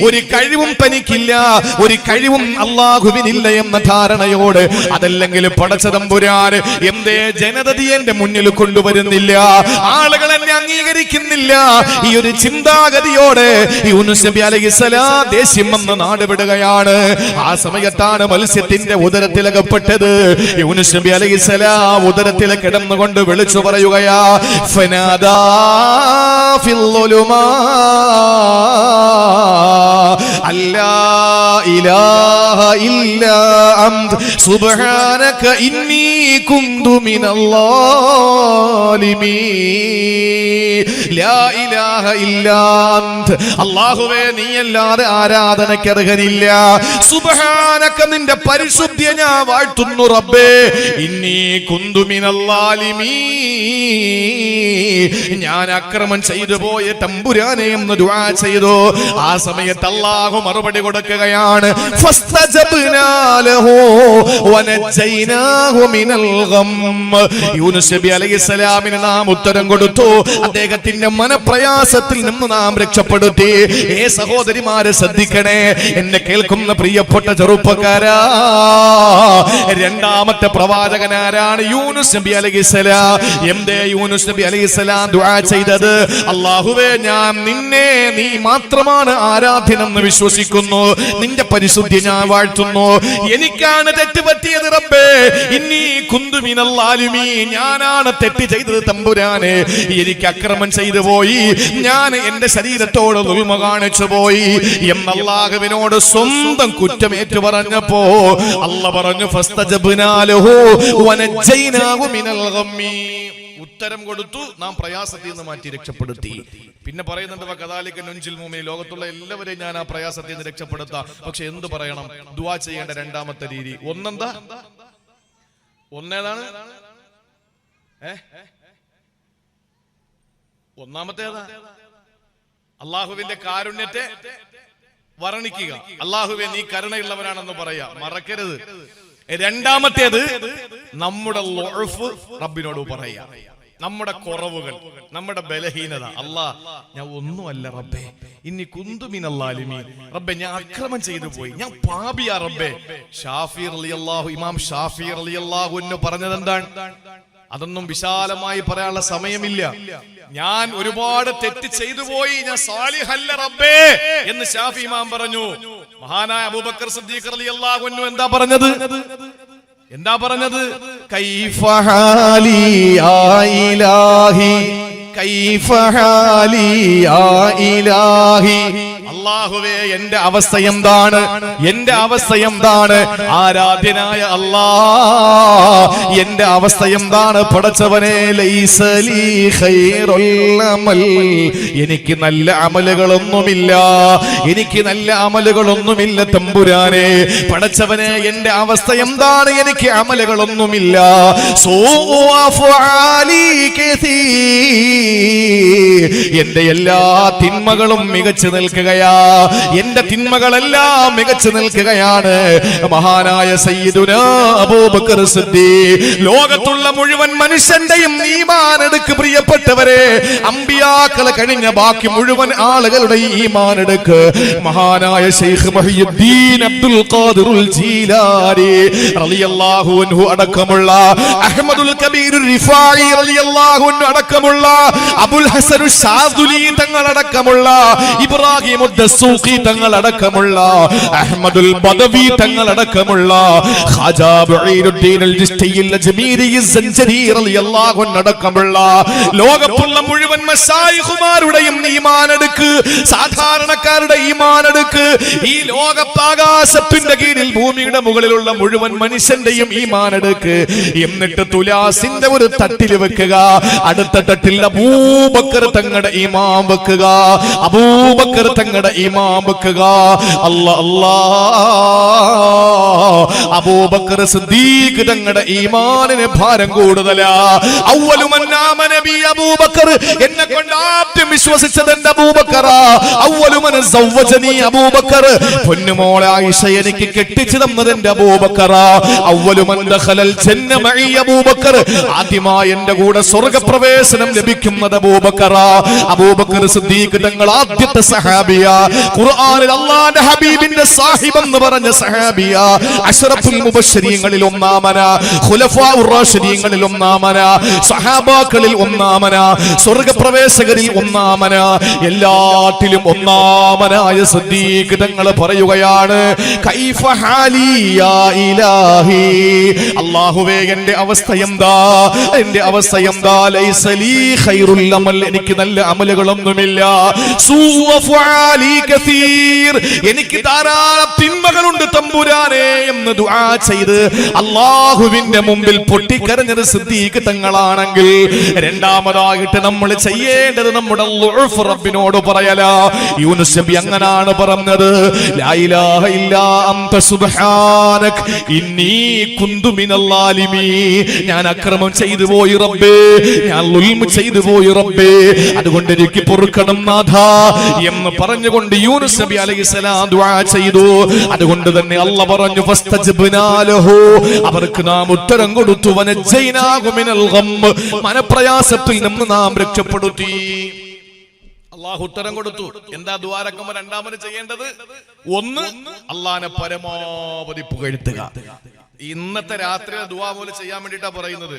ഒരു കഴിവും തനിക്കില്ല, ഒരു കഴിവും അള്ളാഹുവിനില്ല എന്ന ധാരണയോട്, അതല്ലെങ്കിൽ പടച്ച തമ്പുരാന് എന്തേ ജനതതി എന്റെ മുന്നിൽ കൊണ്ടുവരുന്നില്ല, ആളുകൾ എന്നെ അംഗീകരിക്കുന്നില്ല, ഈ ഒരു ചിന്താഗതിയോടെ യൂനുസ് നബി അലൈഹിസ്സലാം ദേഷ്യം വന്ന് നാട് വിടുകയാണ്. ആ സമയത്താണ് മത്സ്യത്തിന്റെ ഉദരത്തിലകപ്പെട്ടത്. യൂനുസ് നബി അലൈഹിസ്സലാം ഉദരത്തിൽ കിടന്നുകൊണ്ട് വിളിച്ചു പറയുകയാ, ഫനാദാ ഫിൽ ളുലുമാ അല്ലാ ഇലാഹ ഇല്ലാ അൻത സുബ്ഹാനക ഇന്നി കുന്തു മിനൽ ളാലിമീൻ. ലാ ഇലാഹ ഇല്ലാ അൻത, അല്ലാഹുവേ നീയല്ലാതെ ആരാധനയ്ക്ക് അർഹനില്ല. സുബ്ഹാനക, നിന്റെ പരിശുദ്ധിയെ ഞാൻ വാഴ്ത്തുന്നു റബ്ബേ. ഇന്നി കുന്തു മിനൽ ളാലിമീൻ, ഞാൻ അക്രമം ചെയ്തു പോയ തമ്പുരാനെ എന്ന് ദുആ ചെയ്തു. ആ സമയത്ത് അല്ലാഹു മറുപടി കൊടുക്കുകയാണ്, ഫസ്തജബ്നാ ലഹു വനജൈനാഹു മിനൽ ഗം. യൂനുസ് നബി അലൈഹിസ്സലാമിന് നാം ഉത്തരം കൊടുത്തു, അദ്ദേഹത്തിന്റെ മനപ്രയാസത്തിൽ നിന്ന് നാം രക്ഷപ്പെടുത്തി. ഏ സഹോദരിമാരെ ശ്രദ്ധിക്കണേ, എന്നെ കേൾക്കുന്ന പ്രിയപ്പെട്ട ചെറുപ്പക്കാരാ, രണ്ടാമത്തെ പ്രവാചകൻ ആരാണ്? യൂനുസ് നബി അലൈഹിസ്സലാം. എന്തേ യൂനുസ് നബി അലൈഹിസ്സലാം ദുആ ചെയ്തത്? അല്ലാഹുവേ, ഞാൻ നിന്നെ, നീ മാത്രമാണ് ആരാധ്യനെന്ന് വിശ്വസിക്കുന്നു, നിന്റെ പരിശുദ്ധി ഞാൻ വാഴ്ത്തുന്നു. എനിക്കാണ് തെറ്റ് പറ്റിയത് റബ്ബേ, ഇന്നി കുന്തു മിനൽ ളാലിമീൻ, ഞാനാണ് തെറ്റ് ചെയ്തത് തമ്പുരാനെ, എനിക്ക് അക്രമം ചെയ്തു പോയി, ഞാൻ എന്റെ ശരീരത്തോട് ദുൽമ കാണിച്ചു പോയി എന്ന് അല്ലാഹുവിനോട് സ്വന്തം കുറ്റമേറ്റു പറഞ്ഞപ്പോ അല്ലാഹ് പറഞ്ഞു, ഫസ്തജബ്നാ ലഹു വനജൈനാഹു മിനൽ ഗമ്മി. ഉത്തരം കൊടുത്തു, നാം പ്രയാസത്തിൽ നിന്ന് മാറ്റി രക്ഷപ്പെടുത്തി. പിന്നെ പറയുന്നുണ്ട്, വകദാലിക നുൻജിൽ മുഅ്മിനീൻ, ലോകത്തുള്ള എല്ലാവരെയും ഞാൻ ആ പ്രയാസത്തിൽ നിന്ന് രക്ഷപ്പെടുത്താം. പക്ഷെ എന്ത് പറയണം? ദുആ ചെയ്യേണ്ട രണ്ടാമത്തെ രീതി ഒന്നെന്താ? ഒന്നേതാണ്? ഒന്നാമത്തേതാ? അള്ളാഹുവിന്റെ കാരുണ്യത്തെ വർണ്ണിക്കുക. അള്ളാഹുവേ നീ കരുണയുള്ളവനാണെന്ന് പറയാ, മറക്കരുത്. രണ്ടാമത്തേത് നമ്മുടെ ളുഅഫ് റബ്ബിനോട് പറയാ, നമ്മുടെ കുറവുകൾ, നമ്മുടെ ബലഹീനത. അല്ലാഹ്, ഞാൻ ഒന്നുമല്ല റബ്ബേ, ഇന്നി കുന്തു മിനൽ ളാലിമീൻ, റബ്ബേ ഞാൻ അക്രമം ചെയ്തു പോയി, ഞാൻ പാപിയാ റബ്ബേ. ഇമാം ഷാഫി റളിയല്ലാഹു അൻഹു പറഞ്ഞത് എന്താണ്? അതൊന്നും വിശാലമായി പറയാനുള്ള സമയമില്ല. ഞാൻ ഒരുപാട് തെറ്റ് ചെയ്തു പോയി, ഞാൻ സാലിഹല്ല റബ്ബേ എന്ന് ഷാഫി ഇമാം പറഞ്ഞു. മഹാനായ അബൂബക്കർ സിദ്ദീഖ് റളിയല്ലാഹു അൻഹു എന്താ പറഞ്ഞത്? കൈഫ ഹാലി യാ ഇലാഹി, കൈഫ ഹാലി യാ ഇലാഹി. അല്ലാഹുവേ, എന്റെ അവസ്ഥ എന്താണ്? എന്റെ അവസ്ഥ എന്താണ്? ആരാധ്യനായ അല്ലാഹ്, എന്റെ അവസ്ഥ എന്താണ്? പടച്ചവനെ, ലൈസ ലീ ഖൈറുൽ അമൽ, എനിക്ക് നല്ല അമലുകളൊന്നുമില്ല, എനിക്ക് നല്ല അമലുകളൊന്നുമില്ല തമ്പുരാനെ. പടച്ചവനെ, എന്റെ അവസ്ഥ എന്താണ്? എനിക്ക് അമലുകളൊന്നുമില്ല. എന്റെ എല്ലാ തിന്മകളും മികച്ചു നിൽക്കുകയാ, എന്റെ തിന്മകളെല്ലാം മികച്ചു നിൽക്കുകയാണ്. മഹാനായ സയ്യിദുനാ അബൂബക്കർ സിദ്ദീഖ്, ലോകത്തുള്ള മുഴുവൻ മനുഷ്യന്റെയും ഈമാൻ എടുക്ക് പ്രിയപ്പെട്ടവരെ, അമ്പിയാക്കളെ കഴിഞ്ഞ ബാക്കി മുഴുവൻ ആളുകളുടെ ഈമാൻ എടുക്ക്. മഹാനായ ശൈഖ് മുഹയ്യിദ്ദീൻ അബ്ദുൽ ഖാദിറുൽ ജീലാനി റളിയല്ലാഹു അൻഹു അടക്കമുള്ള, അഹ്മദുൽ കബീർ റിഫായി റളിയല്ലാഹു അൻഹു അടക്കമുള്ള, അബുൽ ഹസൻ ശാദുലി തങ്ങൾ അടക്കമുള്ള, ഇബ്രാഹിം ദസ്സൂഖി തങ്ങൾ അടക്കമുള്ള, അഹ്മദുൽ ബദവി തങ്ങൾ അടക്കമുള്ള, ഖാജാ ബഈരുദ്ദീൻ അൽ ജിസ്തിയിൽ അജ്മീരി സഞ്ചരി റളിയല്ലാഹു അൻഹു അടക്കമുള്ള ലോകത്തുള്ള മുഴുവൻ മശായിഖുമാരുടെയും ഈമാൻ എടുക്ക്, സാധാരണക്കാരുടെ ഈമാൻ എടുക്ക്. ഈ ലോകത്താകാശത്തിന്റെ കീഴിൽ ഭൂമിയുടെ മുകളിലുള്ള മുഴുവൻ മനുഷ്യന്റെയും ഈമാൻ എടുക്ക്. എന്നിട്ട് തുലാസിന്റെ ഒരു തട്ടിൽ വെക്കുക, അടുത്ത തട്ടിൽ അബൂബക്കർ തങ്ങളുടെ ഈമാൻ വെക്കുക, അബൂബക്കർ തങ്ങളുടെ ഈമാൻ വെക്കുക. അബൂബക്കർ സിദ്ദീഖ് തങ്ങളുടെ ഈമാനിന് ഭാരം കൂടുതലാ. അവ്വലു മൻ ആമന ബി അബൂബക്കർ, എന്നെ കൊണ്ട് ആദ്യം വിശ്വസിച്ചത് എന്റെ അബൂബക്കറാ. അവ്വലു മൻ സവ്വജനി അബൂബക്കർ, പൊന്നുമോളെ ആയിഷ എനിക്ക് കെട്ടിച്ചു തന്നത് എന്റെ അബൂബക്കറാ. അവ്വലു മൻ ദഖലൽ ജന്ന മഇ അബൂബക്കർ, ആദ്യമായി എന്റെ കൂടെ സ്വർഗ്ഗപ്രവേശനം ലഭിക്കുന്നത് അബൂബക്കറാ. അബൂബക്കർ സിദ്ദീഖ് തങ്ങൾ ആദ്യത്തെ സഹാബിയ. ഖുർആനിൽ അല്ലാഹുവിന്റെ ഹബീബിന്റെ സാഹിബ് എന്ന് പറഞ്ഞ സഹാബിയ, അശ്റഫുൽ മുബശ്ശരീങ്ങളിൽ ഒന്നാമന, ഖുലഫാഉർ റാഷിദീങ്ങളിൽ ഒന്നാമന, സഹാബാക്കളിൽ ഒന്നാമന, സ്വർഗ്ഗപ്രവേശകരിൽ ഒന്നാമന, എല്ലാറ്റിലും ഒന്നാമനായ സിദ്ദീഖ് തങ്ങൾ പറയുകയാണ്, കൈഫ ഹാലി യാ ഇലാഹി, അല്ലാഹുവേ എന്റെ അവസ്ഥ എന്താ, എന്റെ അവസ്ഥ എന്താ, ലൈസ ലീ ഖൈറുൽ അമൽ, എനിക്ക് നല്ല അമലുകളൊന്നുമില്ല, സൂഅ ഫഅലി കസീർ, എനിക്ക് ധാരാളം തിന്മകളുണ്ട് തമ്പുരാനെ എന്ന് ദുആ ചെയ്ത് അല്ലാഹുവിന്റെ മുമ്പിൽ പൊട്ടിക്കരഞ്ഞത് സിദ്ദീഖ് തങ്ങളാണെങ്കിൽ, രണ്ടാമതായിട്ട് നമ്മൾ ചെയ്യേണ്ടത് നമ്മുടെ ളുഅഫ് റബ്ബിനോട് പറയലാ. യൂനുസ് നബി അങ്ങനാണ് പറഞ്ഞത്, ലാ ഇലാഹ ഇല്ലാ അൻത സുബ്ഹാനക ഇന്നി കുന്തു മിനൽ ളാലിമീൻ, ഞാൻ അക്രമം ചെയ്തു പോയി റബ്ബേ, ഞാൻ ളുൽമ് ചെയ്തു പോയി റബ്ബേ, അതുകൊണ്ട് എനിക്ക് പൊറുക്കണം നാഥാ എന്ന് പറഞ്ഞുകൊണ്ട് യൂനുസ് നബി അലൈഹിസ്സലാം ദുആ ചെയ്തു. അതുകൊണ്ട് തന്നെ അല്ലാഹ് പറഞ്ഞു, ഫസ്തജ്ബ്നാ ലഹു, അവർക്ക് നാം ഉത്തരം കൊടുത്തു, വനജൈനാഹു മിനൽ ഗം, മനപ്രയാസത്തിൽ നിന്ന് നാം രക്ഷപ്പെടുത്തി. അല്ലാഹു ഉത്തരം കൊടുത്തു. എന്താ ദുആരക്കുമ്പോൾ രണ്ടാമത് ചെയ്യേണ്ടത്? ഒന്ന്, അല്ലാഹുവിനെ പരമാവധി പുകഴ്ത്തുക. ഇന്നത്തെ രാത്രിയിലെ ദുആ പോലെ ചെയ്യാൻ വേണ്ടിയിട്ടാ പറയുന്നത്.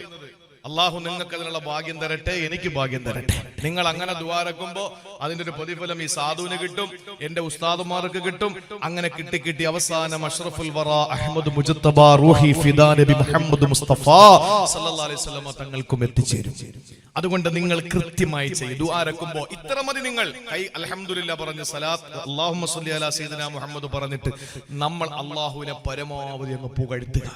അള്ളാഹു നിങ്ങൾക്ക് അതിനുള്ള ഭാഗ്യം തരട്ടെ, എനിക്ക് ഭാഗ്യം തരട്ടെ. നിങ്ങൾ അങ്ങനെ ദുആരക്കുമ്പോ അതിന്റെ ഒരു പ്രതിഫലം ഈ സാധുവിന് കിട്ടും, എന്റെ ഉസ്താദുമാർക്ക് കിട്ടും. അങ്ങനെ കിട്ടി അവസാനം അഷ്റഫുൽ വറ അഹ്മദ് മുജ്തബ റൂഹി ഫിദാ നബി മുഹമ്മദ് മുസ്തഫ സല്ലല്ലാഹു അലൈഹി വസല്ലം തങ്ങൾക്കും എത്തിച്ചേരും. അതുകൊണ്ട് നിങ്ങൾ കൃത്യമായി ചെയ്തു ദുആരക്കുമ്പോ ഇത്ര മതി. നിങ്ങൾ അൽഹംദുലില്ലാഹ് പറഞ്ഞ് സലാത്ത് അല്ലാഹുമ്മ സ്വല്ലി അലാ സയ്യിദിനാ മുഹമ്മദ് പറഞ്ഞിട്ട് നമ്മൾ അല്ലാഹുവിനെ പരമാവധി അങ്ങ് പുകഴ്ത്തുക,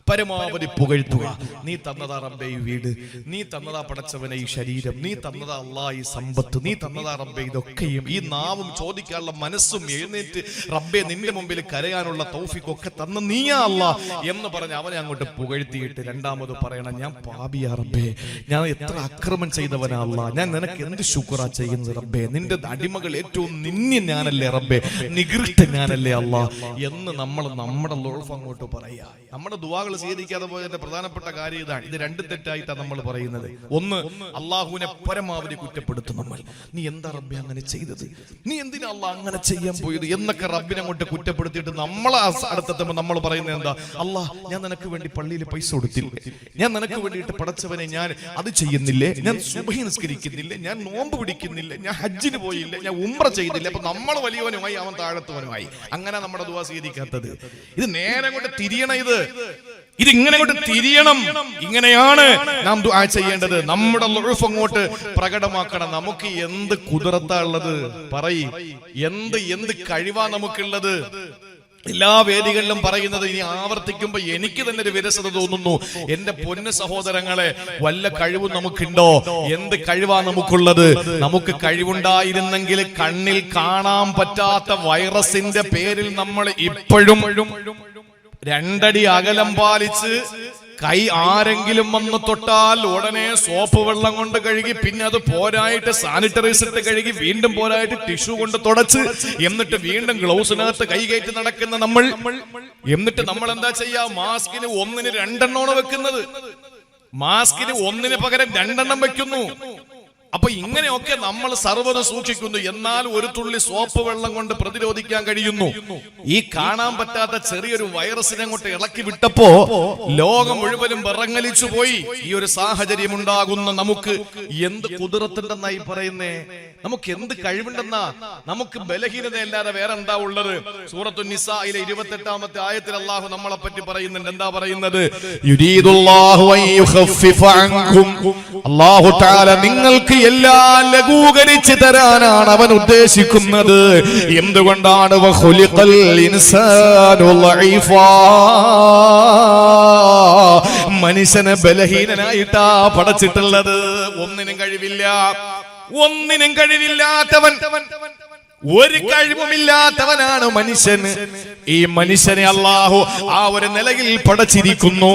പരമാവധി പുകഴ്ത്തുക. നീ തന്നതാ റബ്ബേ ഈ വീട്, നീ തന്നതാ പടച്ചവനെ ഈ ശരീരം, നീ തന്നതാ അല്ലാഹ് ഈ സമ്പത്ത്, നീ തന്നതാ റബ്ബേ ഇതൊക്കെയും, ഈ നാവും ചോദിക്കാനുള്ള മനസ്സും എഴുന്നേറ്റ് റബ്ബേ നിന്റെ മുമ്പിൽ കരയാനുള്ള തൗഫീഖ് ഒക്കെ തന്ന നീയാ അല്ലാഹ് എന്ന് പറഞ്ഞ് അവനെ അങ്ങോട്ട് പുകഴ്ത്തിയിട്ട് രണ്ടാമത് പറയണം, ഞാൻ പാപിയാ റബ്ബേ, ഞാൻ എത്ര അക്രമം ചെയ്തവനാ അല്ലാഹ്, ഞാൻ നിനക്ക് എന്ത് ശുക്റാ ചെയ്യുന്നത് റബ്ബേ, നിന്റെ അടിമകൾ ഏറ്റവും നിന്യ ഞാനല്ലേ റബ്ബേ, നികൃഷ്ട ഞാനല്ലേ അല്ലാഹ് എന്ന് നമ്മൾ നമ്മുടെ ളുഅഫ് അങ്ങോട്ട് പറയാ. നമ്മുടെ ദുആകൾ സ്വീകരിക്കാതെ പോയതിന്റെ പ്രധാനപ്പെട്ട കാര്യം ഇതാണ്. ഇത് രണ്ട് തെറ്റായിട്ടാണ് നമ്മൾ പറയുന്നത്. ഒന്ന്, അള്ളാഹുവിനെ പരമാവധി കുറ്റപ്പെടുത്തും നമ്മൾ. നീ എന്താ റബ്ബേ അങ്ങനെ ചെയ്തത്, നീ എന്തിനാ അള്ളാഹ് അങ്ങനെ ചെയ്യാൻ പോയത് എന്നൊക്കെ റബ്ബിനെ അങ്ങോട്ട് കുറ്റപ്പെടുത്തിയിട്ട് നമ്മളെ അടുത്തെത്തുമ്പോൾ നമ്മൾ പറയുന്നത് എന്താ, അള്ളാഹ് ഞാൻ നിനക്ക് വേണ്ടി പള്ളിയിൽ പൈസ കൊടുത്തില്ലേ, ഞാൻ നിനക്ക് വേണ്ടിയിട്ട് പടച്ചവനെ ഞാൻ അത് ചെയ്യുന്നില്ലേ, ഞാൻ സുബ്ഹി നിസ്കരിക്കുന്നില്ലേ, ഞാൻ നോമ്പ് പിടിക്കുന്നില്ല, ഞാൻ ഹജ്ജിന് പോയില്ല, ഞാൻ ഉംറ ചെയ്തില്ല. അപ്പൊ നമ്മൾ വലിയവനുമായി അവൻ താഴത്തവനുമായി. അങ്ങനെ നമ്മുടെ ദുആ സ്വീകരിക്കാത്തത്. ഇത് നേരെ കൊണ്ട് തിരിയണം. ഇതിങ്ങനെ കൊണ്ട് തിരിയണം. ഇങ്ങനെയാണ് നാം ദുആ ചെയ്യേണ്ടത്. നമ്മുടെ ളുഅഫ് അങ്ങോട്ട് പ്രകടമാക്കണം. നമുക്ക് എന്ത് കുദറത്താ ഉള്ളത് പറയ്, എന്ത് കഴിവാ നമുക്കുള്ളത്. എല്ലാ വേദികളിലും പറയുന്നത്, ഇനി ആവർത്തിക്കുമ്പോ എനിക്ക് തന്നെ ഒരു വിരസത തോന്നുന്നു. എന്റെ പൊന്നു സഹോദരങ്ങളെ, വല്ല കഴിവും നമുക്കുണ്ടോ? എന്ത് കഴിവാ നമുക്കുള്ളത്? നമുക്ക് കഴിവുണ്ടായിരുന്നെങ്കിൽ കണ്ണിൽ കാണാൻ പറ്റാത്ത വൈറസിന്റെ പേരിൽ നമ്മൾ ഇപ്പോഴും രണ്ടടി അകലം പാലിച്ച് കൈ ആരെങ്കിലും വന്ന് തൊട്ടാൽ ഉടനെ സോപ്പ് വെള്ളം കൊണ്ട് കഴുകി, പിന്നെ അത് പോരായിട്ട് സാനിറ്റൈസർ ഇട്ട് കഴുകി, വീണ്ടും പോരായിട്ട് ടിഷ്യൂ കൊണ്ട് തുടച്ച്, എന്നിട്ട് വീണ്ടും ഗ്ലൗസിനകത്ത് കൈ കയറ്റി നടക്കുന്ന നമ്മൾ, എന്നിട്ട് നമ്മൾ എന്താ ചെയ്യാ, മാസ്കിന് 1-ന് 2 വെക്കുന്നത്, മാസ്കിന് 1-ന് പകരം 2 വെക്കുന്നു. അപ്പൊ ഇങ്ങനെയൊക്കെ നമ്മൾ സർവ്വത സൂക്ഷിക്കുന്നു. എന്നാൽ ഒരു തുള്ളി സോപ്പ് വെള്ളം കൊണ്ട് പ്രതിരോധിക്കാൻ കഴിയുന്നു. ഈ കാണാൻ പറ്റാത്ത ചെറിയൊരു വൈറസിനെ അങ്ങോട്ട് ഇളക്കി വിട്ടപ്പോ ലോകം മുഴുവനും വിറങ്ങലിച്ചു പോയി. ഈ ഒരു സാഹചര്യം ഉണ്ടാകുന്ന നമുക്ക് എന്ത് കുതിരത്തുണ്ടെന്നായി പറയുന്നേ, നമുക്ക് എന്ത് കഴിവുണ്ടെന്നാ, നമുക്ക് ബലഹീനതയല്ലാതെ വേറെ എന്താ ഉള്ളത്? സൂറത്തു നിസായിലെ 28-ാമത്തെ ആയത്തിൽ അല്ലാഹു നമ്മളെ പറ്റി പറയുന്നുണ്ട്. എന്താ പറയുന്നത്? യുരീദുല്ലാഹു അൻ യുഖഫിഫ അൻകും, അല്ലാഹു തആല നിങ്ങൾക്ക് എല്ലാം ലഘൂകരിച്ച് തരാനാണ് അവൻ ഉദ്ദേശിക്കുന്നത്. എന്തുകൊണ്ടാണ്? വഖുലിഖൽ ഇൻസാനു ലഈഫാ, മനുഷ്യനെ ബലഹീനനായിട്ടാ പടച്ചിട്ടുള്ളത്. ഒന്നിനും കഴിവില്ലാത്തവൻ, ഒരു കഴിവുമില്ലാത്തവനാണ് മനുഷ്യൻ. ഈ മനുഷ്യനെ അല്ലാഹു ആ ഒരു നിലയിൽ പടച്ചിരിക്കുന്നു.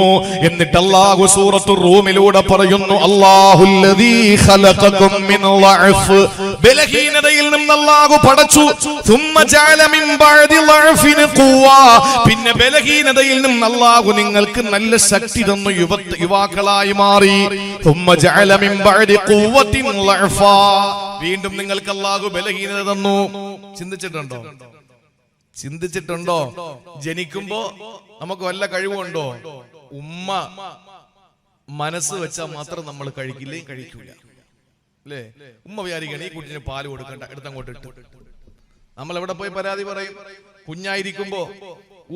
എന്നിട്ട് അല്ലാഹു സൂറത്തു റൂമിലൂടെ പറയുന്നു, അല്ലാഹുല്ലദീ ഖലഖകും മിൻ ളഅഫ്, ബലഹീനതയിൽ നിന്ന് അല്ലാഹു പടച്ചു. സുമ്മ ജഅല മിൻ ബഅദി ളഅഫിൻ ഖുവ, പിന്നെ ബലഹീനതയിൽ നിന്ന് അല്ലാഹു നിങ്ങൾക്ക് നല്ല ശക്തി തന്നു, യുവാക്കളായി മാറി. സുമ്മ ജഅല മിൻ ബഅദി ഖുവ്വത്തിൻ ളഅഫാ, വീണ്ടും നിങ്ങൾക്ക് അല്ലാഹു ബലഹീനത തന്നു. ചിന്തിച്ചിട്ടുണ്ടോ? ജനിക്കുമ്പോ നമുക്ക് വല്ല കഴിവുണ്ടോ? ഉമ്മ മനസ്സ് വെച്ചാൽ മാത്രം നമ്മൾ കഴിക്കില്ലേ? കഴിക്കൂല അല്ലേ? ഉമ്മ വിചാരിക്കണം ഈ കുട്ടിന് പാല് കൊടുക്കണ്ട, എടുത്തങ്ങോട്ട് ഇട്ടു. നമ്മൾ എവിടെ പോയി പരാതി പറയും? കുഞ്ഞായിരിക്കുമ്പോ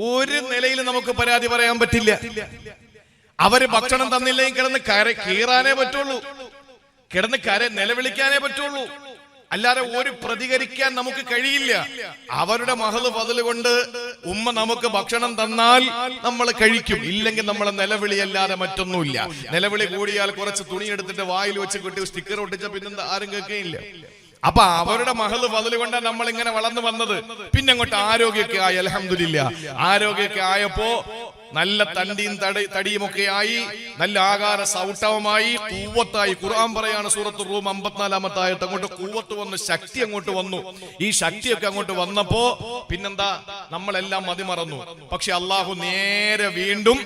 ഒരു നിലയിൽ നമുക്ക് പരാതി പറയാൻ പറ്റില്ല. അവര് ഭക്ഷണം തന്നില്ലെങ്കിൽ കിടന്ന് കീറാനേ പറ്റുള്ളൂ, കിടന്ന് നിലവിളിക്കാനേ പറ്റുള്ളൂ, അല്ലാതെ ഒരു പ്രതികരിക്കാൻ നമുക്ക് കഴിയില്ല. അവരുടെ മഹല് പതില് കൊണ്ട് ഉമ്മ നമുക്ക് ഭക്ഷണം തന്നാൽ നമ്മൾ കഴിക്കും, ഇല്ലെങ്കിൽ നമ്മളെ നിലവിളിയല്ലാതെ മറ്റൊന്നുമില്ല. നിലവിളി കൂടിയാൽ കുറച്ച് തുണി എടുത്തിട്ട് വായിൽ വെച്ച് കിട്ടി സ്റ്റിക്കർ ഒട്ടിച്ച പിന്നെന്താ ആരും കേൾക്കുകയില്ല. അപ്പൊ അവരുടെ മഹല് പതില് കൊണ്ടാണ് നമ്മൾ ഇങ്ങനെ വളർന്നു വന്നത്. പിന്നെ അങ്ങോട്ട് ആരോഗ്യമൊക്കെ ആയി, അൽഹംദുലില്ലാ. ആരോഗ്യമൊക്കെ ആയപ്പോ നല്ല തടിയും ഒക്കെ ആയി, നല്ല ആകാര സൗട്ടവമായി, കൂവത്തായി. ഖുർആൻ പറയാണ് സൂറത്ത് റൂം 54-ാമത്തെ ആയത്ത്, അങ്ങോട്ട് കൂവത്ത് വന്നു, ശക്തി അങ്ങോട്ട് വന്നു. ഈ ശക്തിയൊക്കെ അങ്ങോട്ട് വന്നപ്പോ പിന്നെന്താ, നമ്മളെല്ലാം മതിമറന്നു. പക്ഷെ അള്ളാഹു നേരെ വീണ്ടും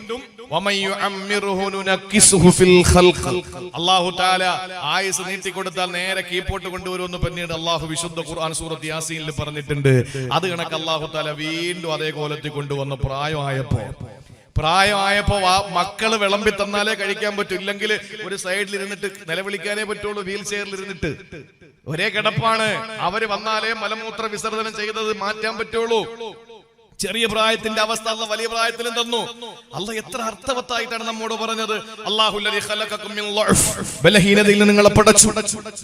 അള്ളാഹു തആല ആയുസ് നീട്ടിക്കൊടുത്താൽ നേരെ കീപ്പോട്ട് കൊണ്ടുവരുമെന്ന് പിന്നീട് അള്ളാഹു വിശുദ്ധ ഖുർആൻ സൂറത്ത് യാസീനിൽ പറഞ്ഞിട്ടുണ്ട്. അത് കണക്ക് അള്ളാഹു തആല വീണ്ടും അതേ കോലത്തിൽ കൊണ്ടുവന്ന് പ്രായമായപ്പോ മക്കള് വിളമ്പി തന്നാലേ കഴിക്കാൻ പറ്റൂ, ഇല്ലെങ്കിൽ ഒരു സൈഡിൽ ഇരുന്നിട്ട് നിലവിളിക്കാനേ പറ്റുള്ളൂ. വീൽ ചെയറിൽ ഇരുന്നിട്ട് ഒരേ കിടപ്പാണ്. അവര് വന്നാലേ മലമൂത്ര വിസർജനം ചെയ്തത് മാറ്റാൻ പറ്റുള്ളൂ. ചെറിയ പ്രായത്തിന്റെ അവസ്ഥ അല്ല വലിയ പ്രായത്തിലും തന്നു. അല്ലാഹ് എത്ര അർത്ഥവത്തായിട്ടാണ് നമ്മോട് പറഞ്ഞത്. അല്ലാഹുല്ലദീ ഖലഖകും മിൻ ളഅഫ്, ബലഹീനതയിൽ നിങ്ങളെ പടച്ചു.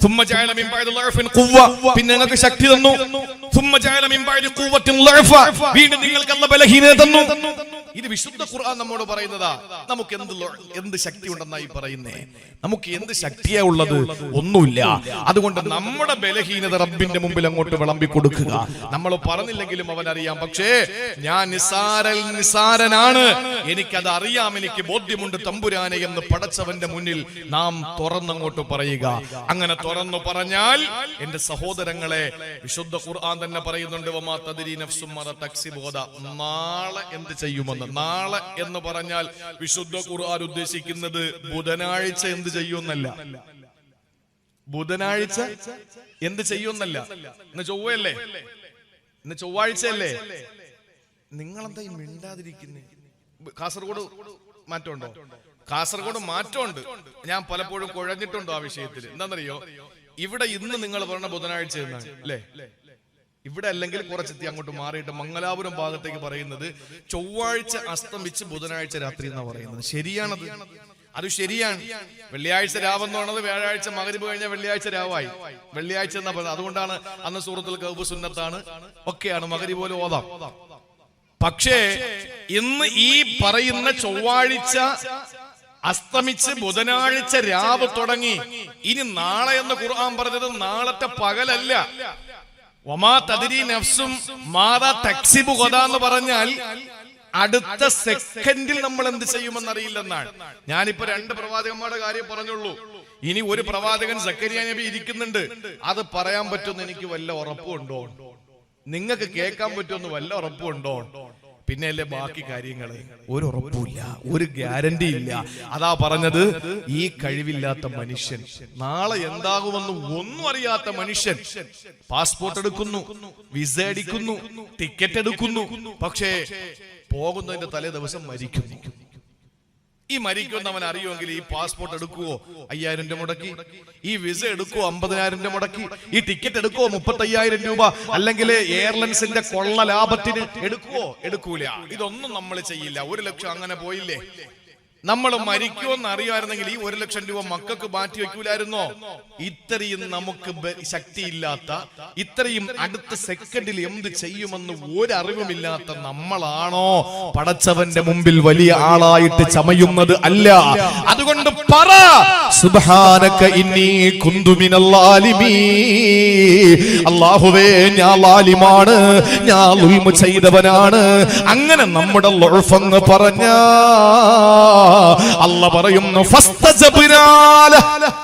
സുമ്മ ജഅല മിൻ ബഅദി ളഅഫിൻ ഖുവ്വ, പിന്നെ നിങ്ങൾക്ക് ശക്തി തന്നു. സുമ്മ ജഅല മിൻ ബഅദി ഖുവ്വത്തിൻ ളഅഫ, വീണ്ടും നിങ്ങൾക്ക് അല്ലാഹ് ബലഹീനത തന്നു. ഇത് വിശുദ്ധ ഖുർആൻ നമ്മോട് പറയുന്നതാ. നമുക്ക് എന്ത് ശക്തി ഉണ്ടെന്നായി പറയുന്നേ? നമുക്ക് എന്ത് ശക്തിയാ ഉള്ളത്? ഒന്നുമില്ല. അതുകൊണ്ട് നമ്മുടെ ബലഹീനത റബ്ബിന്റെ മുമ്പിൽ അങ്ങോട്ട് വിളമ്പി കൊടുക്കുക. നമ്മൾ പറഞ്ഞില്ലെങ്കിലും അവനറിയാം. പക്ഷേ ഞാൻ നിസാരനാണ്, എനിക്കത് അറിയാം, എനിക്ക് ബോധ്യമുണ്ട് തമ്പുരാനെ എന്ന് പടച്ചവന്റെ മുന്നിൽ നാം തുറന്നങ്ങോട്ട് പറയുക. അങ്ങനെ തുറന്നു പറഞ്ഞാൽ എന്റെ സഹോദരങ്ങളെ, വിശുദ്ധ ഖുർആൻ തന്നെ പറയുന്നുണ്ട്, വമാ തദ്രി നഫ്സും മാദാ തക്സിബു ഗദാ, നാളെ എന്ത് ചെയ്യുമെന്ന്. നാളെ എന്ന് പറഞ്ഞാൽ വിശുദ്ധ ഖുർആൻ ഉദ്ദേശിക്കുന്നത് ബുധനാഴ്ച എന്ത് ചെയ്യുമെന്നല്ല. ബുധനാഴ്ച എന്ത് ചെയ്യുമെന്നല്ല. ഇന്ന് ചൊവ്വയല്ലേ? ഇന്ന് ചൊവ്വാഴ്ചയല്ലേ? നിങ്ങളെന്താ ഈ മിണ്ടാതിരിക്കുന്നേ? കാസർഗോഡ് മാറ്റമുണ്ടോ? കാസർഗോഡ് മാറ്റമുണ്ട്. ഞാൻ പലപ്പോഴും കുഴഞ്ഞിട്ടുണ്ടോ ആ വിഷയത്തിൽ? എന്താണെന്നറിയോ, ഇവിടെ ഇന്ന് നിങ്ങൾ പറഞ്ഞ ബുധനാഴ്ച എന്നാണ് അല്ലേ? ഇവിടെ അല്ലെങ്കിൽ കുറച്ചെത്തി അങ്ങോട്ട് മാറിയിട്ട് മംഗലാപുരം ഭാഗത്തേക്ക് പറയുന്നത് ചൊവ്വാഴ്ച അസ്തമിച്ച് ബുധനാഴ്ച രാത്രി എന്നാ പറയുന്നത്. ശരിയാണത്, അത് ശരിയാണ്. വെള്ളിയാഴ്ച രാവെന്ന് പറഞ്ഞത് വ്യാഴാഴ്ച മഗ്രിബ് കഴിഞ്ഞ വെള്ളിയാഴ്ച രാവായി. വെള്ളിയാഴ്ച എന്നാ പറയുന്നത്. അതുകൊണ്ടാണ് അന്ന് സൂറത്തുൽ കഹ്ഫ് സുന്നത്താണ്, ഒക്കെയാണ്, മഗ്രിബ് പോലെ ഓതാം. പക്ഷേ ഇന്ന് ഈ പറയുന്ന ചൊവ്വാഴ്ച അസ്തമിച്ച് ബുധനാഴ്ച രാവ് തുടങ്ങി. ഇനി നാളെ എന്ന് ഖുർആൻ പറഞ്ഞത് നാളത്തെ പകലല്ല. വമാ തദ്രി നഫ്സും മാദാ തക്സിബു ഗദാ എന്ന് പറഞ്ഞാൽ അടുത്ത സെക്കൻഡിൽ നമ്മൾ എന്ത് ചെയ്യുമെന്നറിയില്ലെന്നാണ്. ഞാനിപ്പോ 2 പ്രവാചകന്മാരുടെ കാര്യം പറഞ്ഞുള്ളൂ. ഇനി ഒരു പ്രവാചകൻ സക്കരിയ നബി ഇരിക്കുന്നുണ്ട്. അത് പറയാൻ പറ്റുമെന്ന് എനിക്ക് വല്ല ഉറപ്പുണ്ടോ? നിങ്ങൾക്ക് കേൾക്കാൻ പറ്റുമെന്ന് വല്ല ഉറപ്പുണ്ടോ? പിന്നെയല്ലേ ബാക്കി കാര്യങ്ങള്? ഒരു ഉറപ്പുമില്ല, ഒരു ഗ്യാരണ്ടി ഇല്ല. അതാ പറഞ്ഞത്, ഈ കഴിവില്ലാത്ത മനുഷ്യൻ, നാളെ എന്താകുമെന്ന് ഒന്നും അറിയാത്ത മനുഷ്യൻ പാസ്പോർട്ട് എടുക്കുന്നു, വിസ അടിക്കുന്നു, ടിക്കറ്റ് എടുക്കുന്നു, പക്ഷേ പോകുന്നതിന്റെ തലേ ദിവസം മരിക്കുന്നു. ഈ മരിക്കുമെന്ന് അവൻ അറിയുമെങ്കിൽ ഈ പാസ്പോർട്ട് എടുക്കുവോ 5000 രൂപ മുടക്കി? ഈ വിസ എടുക്കുവോ 50,000 രൂപ മുടക്കി? ഈ ടിക്കറ്റ് എടുക്കുവോ 35,000 രൂപ? അല്ലെങ്കിൽ എയർലൈൻസിന്റെ കൊള്ള ലാഭത്തിന് എടുക്കുവോ? എടുക്കൂല. ഇതൊന്നും നമ്മൾ ചെയ്യില്ല. 1 ലക്ഷം അങ്ങനെ പോയില്ലേ? നമ്മൾ മരിക്കുമെന്ന് അറിയാമായിരുന്നെങ്കിൽ ഈ 1 ലക്ഷം രൂപ മക്കൾക്ക് മാറ്റി വെക്കൂലായിരുന്നോ? ഇത്രയും നമുക്ക് ശക്തിയില്ലാത്ത, ഇത്രയും അടുത്ത സെക്കൻഡിൽ എന്ത് ചെയ്യുമെന്ന് ഒരറിവുമില്ലാത്ത നമ്മളാണോ പടച്ചവന്റെ മുമ്പിൽ വലിയ ആളായിട്ട് ചമയുന്നത്? അല്ല. അതുകൊണ്ട് പറ, സുബ്ഹാനക ഇന്നി കുന്തു മിനൽ ളാലിമീൻ, അല്ലാഹുവേ ഞാൻ ളാലിമാണ്, ഞാൻ ദുൽമ ചെയ്തവനാണ്. അങ്ങനെ നമ്മുടെ ളുഅഫങ്ങ് പറഞ്ഞാ അല്ലാഹ് പറയുന്നു,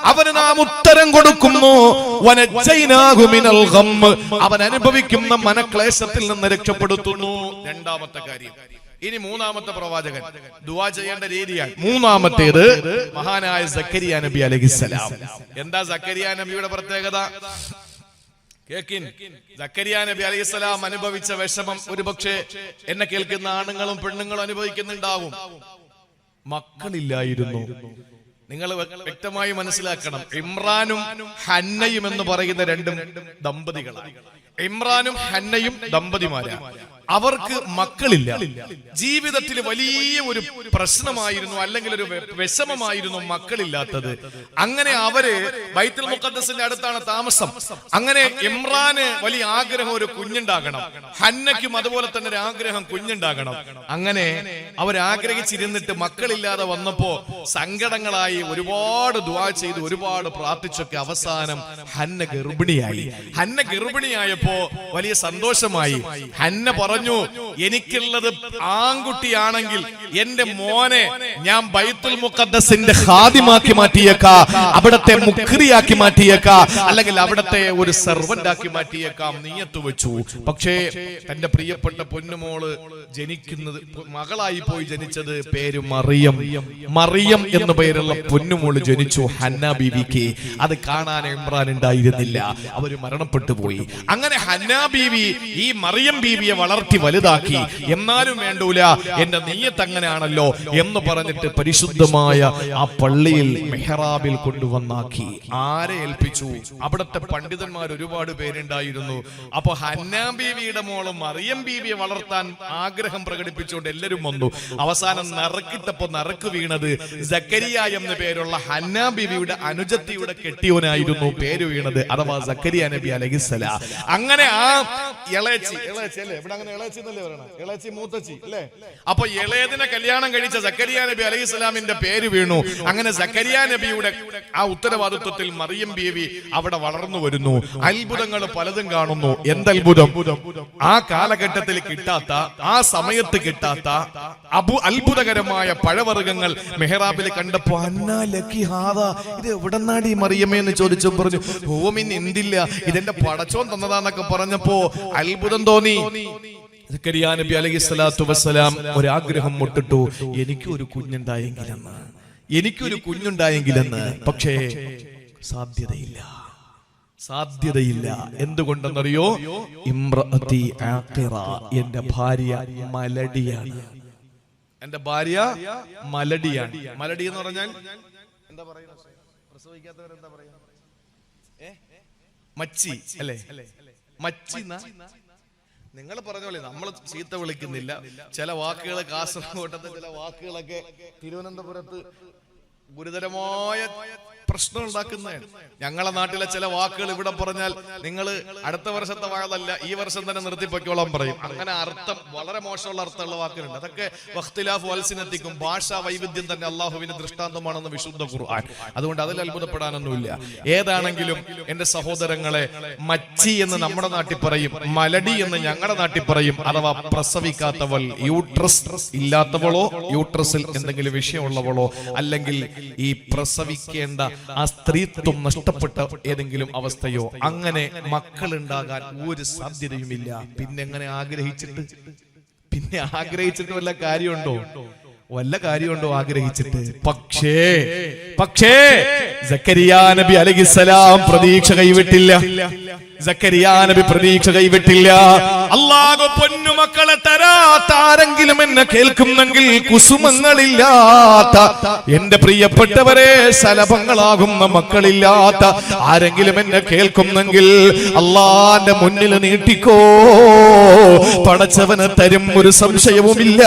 അവന് നാം ഉത്തരം കൊടുക്കുന്നു. അവൻ അനുഭവിക്കുന്ന മനക്ലേശത്തിൽ നിന്ന് രക്ഷപ്പെടുത്തുന്നു. രണ്ടാമത്തെ കാര്യം, ഇനി മൂന്നാമത്തെ പ്രവാചകൻ ദുആ ചെയ്യേണ്ട രീതിയാണ്. മൂന്നാമത്തേത് മഹാനായ സക്കരിയ നബി അലൈഹിസ്സലാം. എന്താ സക്കരിയ നബിയുടെ പ്രത്യേകത? കേക്കിൻ. സക്കരിയ നബി അലൈഹിസ്സലാം അനുഭവിച്ച വിഷമം ഒരുപക്ഷെ എന്നെ കേൾക്കുന്ന ആണുങ്ങളും പെണ്ണുങ്ങളും അനുഭവിക്കുന്നുണ്ടാവും. മക്കളില്ലായിരുന്നു. നിങ്ങൾ വ്യക്തമായി മനസ്സിലാക്കണം, ഇമ്രാനും ഹന്നയും എന്ന് പറയുന്ന രണ്ടും ദമ്പതികളാണ്. ഇമ്രാനും ഹന്നയും ദമ്പതിമാരാണ്. അവർക്ക് മക്കളില്ല. ജീവിതത്തിൽ വലിയ ഒരു പ്രശ്നമായിരുന്നു, അല്ലെങ്കിൽ ഒരു വിഷമമായിരുന്നു മക്കളില്ലാത്തത്. അങ്ങനെ അവര് ബൈത്തുൽ മുഖദ്ദസിന്റെ അടുത്താണ് താമസം. അങ്ങനെ ഇമ്രാന് വലിയ ആഗ്രഹം ഒരു കുഞ്ഞുണ്ടാകണം, ഹന്നയ്ക്കും അതുപോലെ തന്നെ ഒരു ആഗ്രഹം കുഞ്ഞുണ്ടാകണം. അങ്ങനെ അവരാഗ്രഹിച്ചിരുന്നിട്ട് മക്കളില്ലാതെ വന്നപ്പോ സങ്കടങ്ങളായി ഒരുപാട് ദുആ ചെയ്ത് ഒരുപാട് പ്രാർത്ഥിച്ചൊക്കെ അവസാനം ഹന്ന ഗർഭിണിയായി. ഹന്ന ഗർഭിണിയായപ്പോ വലിയ സന്തോഷമായി. ഹന്ന പറഞ്ഞു, എനിക്കുള്ളത് ആൺകുട്ടിയാണെങ്കിൽ എന്റെ മോനെ ഞാൻ ബൈത്തുൽ മുഖദ്ദസിന്റെ ഖാദിമാക്കി മാറ്റിയേക്കാ, അവിടത്തെ മുഖ്രിയാക്കി മാറ്റിയേക്കാ, അല്ലെങ്കിൽ അവിടത്തെ ഒരു സെർവന്റ് ആക്കി മാറ്റിയേക്കാം നിയ്യത്ത് വെച്ചു. പക്ഷേ തന്റെ പ്രിയപ്പെട്ട പൊന്നുമോള് ജനിക്കുന്നത്, മകളായി പോയി ജനിച്ചത്, പേര് മറിയം. മറിയം എന്ന പേരുള്ള പൊന്നുമോള് ജനിച്ചു ഹന്ന ബീവിക്ക്. അത് കാണാൻ ഇമ്രാൻ ഉണ്ടായിരുന്നില്ല, അവര് മരണപ്പെട്ടു പോയി. അങ്ങനെ ഹന്ന ബീവി ഈ മറിയം ബീവിയെ വളർത്തി വലുതാക്കി. എന്നാലും വേണ്ടൂല, എന്റെ നീയത്ത് അങ്ങനെയാണല്ലോ എന്ന് പറഞ്ഞിട്ട് പരിശുദ്ധമായ ആ പള്ളിയിൽ മെഹ്റാബിൽ കൊണ്ടുവന്നാക്കി. ആരെ ഏൽപ്പിച്ചു? അവിടുത്തെ പണ്ഡിതന്മാർ ഒരുപാട് പേരുണ്ടായിരുന്നു. അപ്പൊ ഹന്നാ ബീവിയുടെ മോള് മറിയം ബീവിയെ വളർത്താൻ ആഗ്രഹം പ്രകടിപ്പിച്ചുകൊണ്ട് എല്ലാവരും വന്നു. അവസാനം നറുക്കിട്ടപ്പോ നറുക്ക് വീണത് സക്കരിയ എന്ന പേരുള്ള ഹന്നാ ബീവിയുടെ അനുജത്തിയുടെ കെട്ടിയോനായിരുന്നു പേര് വീണത്, അഥവാ സക്കരിയ നബി അലൈഹിസ്സലാം. അങ്ങനെ ആ ഇളയച്ചി അല്ലേ, ഇവിടെ അങ്ങനെ ഇളയച്ചി എന്നല്ലേ പറയണ, ഇളയച്ചി മൂത്തച്ചി അല്ലേ, അപ്പൊ ഇളയതിനെ കല്യാണം കഴിച്ച സക്കരിയ നബി അലൈഹിസ്സലാമിന്റെ പേര് വീണു. അങ്ങനെ സക്കരിയ നബിയുടെ ആ ഉത്തരവാദിത്വത്തിൽ മറിയം ബീവി അവിടെ വളർന്നു വരുന്നു. അത്ഭുതങ്ങൾ പലതും കാണുന്നു. എന്തത്ഭുതം? ആ കാലഘട്ടത്തിൽ കിട്ടാത്ത, ആ സമയത്ത് കിട്ടാത്ത അത്ഭുതകരമായ പഴവർഗ്ഗങ്ങൾ മെഹ്റാബിൽ കണ്ടപ്പോ അന്നാ ലക്കി ഹാദാ, ഇത് എവിടെന്നാടി മറിയമേ എന്ന് ചോദിച്ചു. പറഞ്ഞു, ഭൂമിൻ എന്തില്ല, ഇതെന്റെ പടച്ചോൻ തന്നതാന്നൊക്കെ പറഞ്ഞപ്പോ അത്ഭുതം തോന്നി. സക്കരിയ നബി അലൈഹിസ്സലാത്തു വസ്സലാം ഒരാഗ്രഹം മുട്ടിട്ടു, എനിക്കൊരു കുഞ്ഞുണ്ടായെങ്കിലെന്ന്, എനിക്കൊരു കുഞ്ഞുണ്ടായെങ്കിലെന്ന്. പക്ഷേ സാധ്യതയില്ല, സാധ്യതയില്ല. എന്തുകൊണ്ടെന്നറിയോ? ഇംറഅതി ആഖിറ, എന്റെ ഭാര്യ മലടിയാണ്, എന്റെ ഭാര്യ മലടിയാണ്. മലടി എന്ന് പറഞ്ഞാൽ എന്താ പറയുക? പ്രസവിക്കാത്തവരെന്താ പറയാ? മച്ചി അല്ലേ? മച്ചി. നിങ്ങൾ പറഞ്ഞോളെ, നമ്മൾ ചീത്ത വിളിക്കുന്നില്ല. ചില വാക്കുകൾ കാസർഗോട്ടത്തെ ചില വാക്കുകളൊക്കെ തിരുവനന്തപുരത്ത് ഗുരുതരമായ പ്രശ്നം ഉണ്ടാക്കുന്നതാണ്. ഞങ്ങളെ നാട്ടിലെ ചില വാക്കുകൾ ഇവിടെ പറഞ്ഞാൽ നിങ്ങൾ അടുത്ത വർഷത്തെ വാഴല്ല, ഈ വർഷം തന്നെ നിർത്തിപ്പൊക്കോളാൻ പറയും. അങ്ങനെ അർത്ഥം, വളരെ മോശമുള്ള അർത്ഥമുള്ള വാക്കുകളുണ്ട്. അതൊക്കെ വഖ്തിലാഫു അൽസിനത്തിക്കും, ഭാഷാ വൈവിധ്യം തന്നെ അള്ളാഹുവിന്റെ ദൃഷ്ടാന്തമാണെന്ന് വിശുദ്ധ ഖുർആൻ. അതുകൊണ്ട് അതിൽ അത്ഭുതപ്പെടാനൊന്നുമില്ല. ഏതാണെങ്കിലും എന്റെ സഹോദരങ്ങളെ, മച്ചി എന്ന് നമ്മുടെ നാട്ടിൽ പറയും, മലടി എന്ന് ഞങ്ങളുടെ നാട്ടിൽ പറയും. അഥവാ പ്രസവിക്കാത്തവൾ, യൂട്രസ് ഇല്ലാത്തവളോ യൂട്രസിൽ എന്തെങ്കിലും വിഷയമുള്ളവളോ, അല്ലെങ്കിൽ ഈ പ്രസവിക്കേണ്ട ആ സ്ത്രീത്വം നഷ്ടപ്പെട്ട ഏതെങ്കിലും അവസ്ഥയോ, അങ്ങനെ മക്കളുണ്ടാകാൻ ഒരു സാധ്യതയുമില്ല. പിന്നെ എങ്ങനെ ആഗ്രഹിച്ചിട്ട്? പിന്നെ ആഗ്രഹിച്ചിട്ട് വല്ല കാര്യമുണ്ടോ? വല്ല കാര്യമുണ്ടോ ആഗ്രഹിച്ചിട്ട്? പക്ഷേ സക്കരിയ നബി അലൈഹിസ്സലാം പ്രതീക്ഷ കൈവിട്ടില്ല. സക്കരിയ നബി പ്രതീക്ഷ കൈവിട്ടില്ല. അല്ലാഹു പൊന്നുമക്കളെ തരാത്ത ആരെങ്കിലും എന്നെ കേൾക്കുന്നെങ്കിൽ, കുസുമങ്ങളില്ലാത്ത എന്റെ പ്രിയപ്പെട്ടവരെ, ശലഭങ്ങളാകുന്ന മക്കളില്ലാത്ത ആരെങ്കിലും എന്നെ കേൾക്കുന്നെങ്കിൽ അള്ളാന്റെ മുന്നിൽ നീട്ടിക്കോ, പടച്ചവന് തരും, ഒരു സംശയവുമില്ല.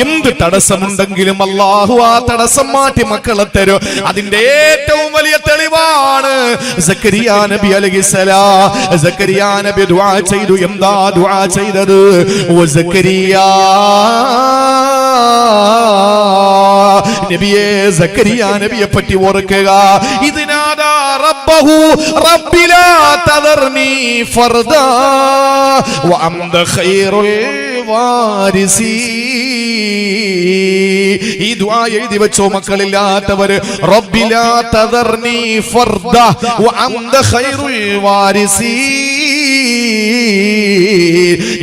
എന്ത് തടസ്സമുണ്ടെങ്കിലും അള്ളാഹു ആ തടസ്സം മാറ്റി മക്കളെ തരും. അതിന്റെ ഏറ്റവും വലിയ തെളിവാണ് സക്കരിയ നബി അലൈഹിസ്സലാം. സക്കരിയ നബി ദുആ ചെയ്തു. എന്താ ദുആ ചെയ്തത്? സക്കരിയ നബിയെ, സക്കരിയ നബിയെ പറ്റി ഓർക്കുക. ഇതിനാദാ റബ്ബഹു റബ്ബി ലാ തദർനി ഫർദാ വഅന്ത ഖൈറുൽ വാരിസീ. ഈ ദുആ എഴുതി വെച്ചോ മക്കളില്ലാത്തവര്. റബ്ബി ലാ തദർനി ഫർദാ വഅന്ത ഖൈറുൽ വാരിസീ.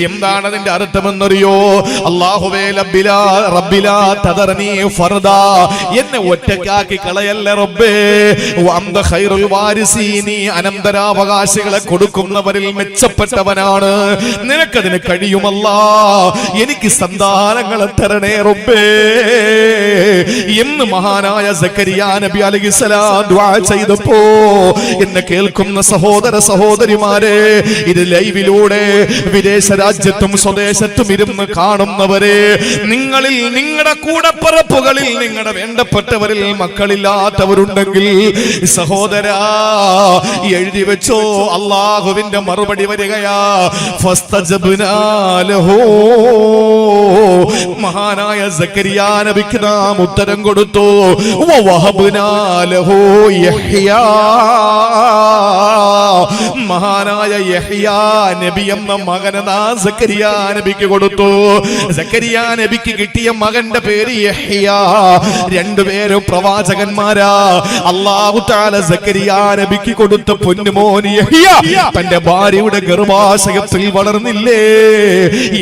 എന്താണ് അതിന്റെ അർത്ഥമെന്നറിയോ? അല്ലാഹുവേ റബ്ബിലാ തദർനി ഫർദാ, എന്നെ ഒറ്റക്കാക്കി കളയല്ല റബ്ബേ. വഅന്ത ഖൈറുൽ വാരിസീൻ, അനന്തരാവകാശികളെ കൊടുക്കുന്നവരിൽ മെച്ചപ്പെട്ടവനാണ്, നിനക്കതിന് കഴിയുമല്ലാ, എനിക്ക് സന്താനങ്ങളെ തരണേ റബ്ബേ എന്ന് മഹാനായ സക്കരിയ നബി അലൈഹിസ്സലാം ദുആ ചെയ്തപ്പോ എന്നെ കേൾക്കുന്ന സഹോദര സഹോദരിമാരെ, ഇത് ലൈവിലൂടെ വിദേശ രാജ്യത്തും സ്വദേശത്തും ഇരുന്ന് കാണുന്നവരെ, നിങ്ങളിൽ നിങ്ങളുടെ കൂടപ്പിറപ്പുകളിൽ നിങ്ങളുടെ വേണ്ടപ്പെട്ടവരിൽ മക്കളില്ലാത്തവരുണ്ടെങ്കിൽ സഹോദരാ എഴുതി വെച്ചോ, അല്ലാഹുവിന്റെ മറുപടി വരികയാ. ഫസ്തജബ്നാ ലഹു, മഹാനായ സക്കരിയ നബിക്ക് നാം ഉത്തരം കൊടുത്തു. വവഹബ്നാ ലഹു യഹ്യാ, മഹാനായ യഹ്യാ നബി എന്ന മകനെ നാം സക്കരിയ നബിക്ക് കൊടുത്തു. സക്കരിയ നബിക്ക് കിട്ടിയ മകന്റെ പേര് യഹ്യാ. രണ്ടുപേരും പ്രവാചകന്മാരാ. അല്ലാഹു തആല സക്കരിയ നബിക്ക് കൊടുത്ത പൊന്നുമോൻ യഹ്യാ തന്റെ ഭാര്യയുടെ ഗർഭാശയത്തിൽ വളർന്നില്ലേ?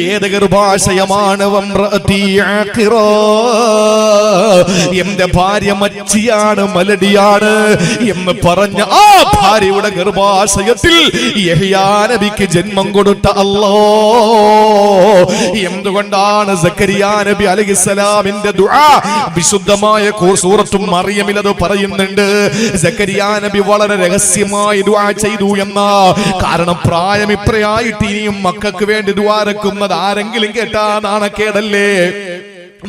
ഏത് ഗർഭാശയമാണ്? എന്റെ ഭാര്യ മച്ചിയാണ്, മലടിയാണ് എന്ന് പറഞ്ഞ ആ ഭാര്യയുടെ ഗർഭാശയത്തിൽ യഹ്യാ നബിക്ക് ജന്മം കൊടുത്ത അല്ലാഹ്. എന്തുകൊണ്ടാണ് സക്കരിയ നബി അലൈഹിസ്സലാമിന്റെ ദുആ വിശുദ്ധമായ സൂറത്തു മറിയമിൽ അത് പറയുന്നുണ്ട്. സക്കരിയ നബി വളരെ രഹസ്യമായി ദുആ ചെയ്തു എന്ന കാരണം, പ്രായം ഇത്രയായിട്ട് ഇനിയും മക്കൾക്ക് വേണ്ടി ദുആ രക്കുന്നത് ആരെങ്കിലും കേട്ടാ നാണക്കേടല്ലേ?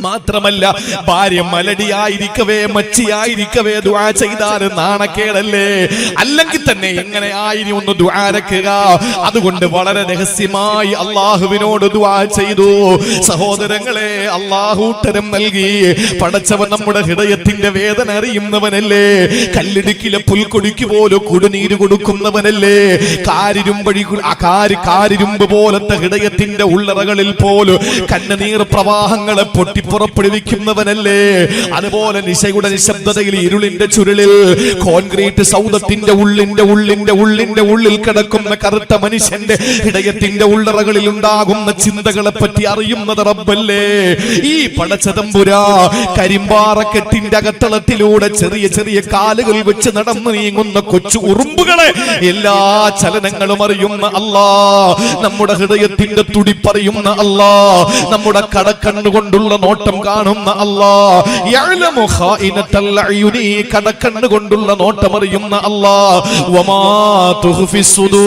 മാത്രമല്ല, ഭാര്യ മലടിയായിരിക്കവേ മച്ചിയായിരിക്കവേ ദുആ ചെയ്താൽ നാണക്കേടല്ലേ? അല്ലെങ്കിൽ തന്നെ എങ്ങനെ ആയിരം ഒന്ന് ദുആ രക്കുക? അതുകൊണ്ട് വളരെ രഹസ്യമായി അള്ളാഹുവിനോട് ദുആ ചെയ്തു. സഹോദരങ്ങളെ, അള്ളാഹു ഉത്തരം നൽകി. പടച്ചവൻ നമ്മുടെ ഹൃദയത്തിന്റെ വേദന അറിയുന്നവനല്ലേ? കല്ലിടുക്കിലെ പുൽക്കൊടിക്ക് പോലും കുടിനീര് കൊടുക്കുന്നവനല്ലേ? കാരിരുമ്പ് പോലത്തെ ഹൃദയത്തിന്റെ ഉള്ളറകളിൽ പോലും കണ്ണുനീർ പ്രവാഹങ്ങളെ പുറപ്പെടുവിക്കുന്നവനല്ലേ? അതുപോലെ നിശയുടെ നിശബ്ദതയിൽ, ഇരുളിന്റെ ചുരുളിൽ, കോൺക്രീറ്റ് സൗധത്തിന്റെ ഉള്ളിൽ കിടക്കുന്ന കറുത്ത മനുഷ്യന്റെ ഹൃദയത്തിന്റെ ഉള്ളറകളിൽ ഉണ്ടാകുന്ന ചിന്തകളെ പറ്റി അറിയുന്നത് റബ്ബല്ലേ? ഈ പടച്ചതമ്പുരാ കരിമ്പാറക്കെട്ടിന്റെ അകത്തളത്തിലൂടെ ചെറിയ ചെറിയ കാലുകൾ വെച്ച് നടന്നു നീങ്ങുന്ന കൊച്ചു ഉറുമ്പുകളെ എല്ലാ ചലനങ്ങളും അറിയുന്ന അല്ലാ, നമ്മുടെ ഹൃദയത്തിന്റെ തുടിപ്പറിയുന്ന അല്ലാ, നമ്മുടെ കടക്കണ്ണുകൊണ്ടുള്ള നോട്ടം കാണുന്ന അല്ലാഹ്, യഅലമു ഖായിനത്തൽ അയുനി, കടക്കണ്ണ് കൊണ്ടുള്ള നോട്ടം അറിയുന്ന അല്ലാഹ്, വമാ തുഖ്ഫി സുദൂർ,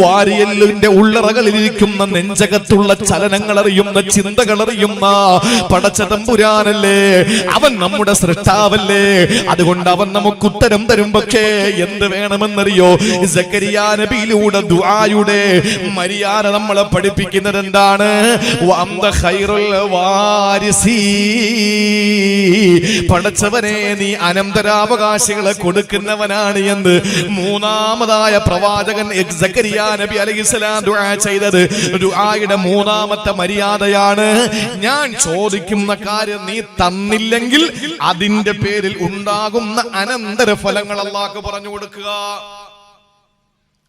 വാരിയല്ലിന്റെ ഉള്ളറകളിൽ ഇരിക്കുന്ന നെഞ്ചകത്തുള്ള ചലനങ്ങൾ അറിയുന്ന, ചിന്തകൾ അറിയുന്ന പടച്ചതമ്പുരാനല്ലേ? അവൻ നമ്മുടെ സൃഷ്ടാവല്ലേ? അതുകൊണ്ട് അവൻ നമുക്ക് ഉത്തരം തരും. പക്ഷേ എന്ത് വേണമെന്നറിയോ? സക്കരിയ നബിയിലൂടെ ദുആയുടെ മര്യാദ നമ്മളെ പഠിപ്പിക്കുന്നത് എന്താണ്? പടച്ചവനെ, നീ അനന്തരാവകാശികളെ കൊടുക്കുന്നവനാണ് എന്ന് മൂന്നാമതായ പ്രവാചകൻ സക്കരിയ നബി അലൈഹിസ്സലാം ദുആ ചെയ്തത്. ദുആയുടെ മൂന്നാമത്തെ മര്യാദയാണ്, ഞാൻ ചോദിക്കുന്ന കാര്യം നീ തന്നില്ലെങ്കിൽ അതിന്റെ പേരിൽ ഉണ്ടാകുന്ന അനന്തര ഫലങ്ങൾ അല്ലാഹു പറഞ്ഞു കൊടുക്കുക.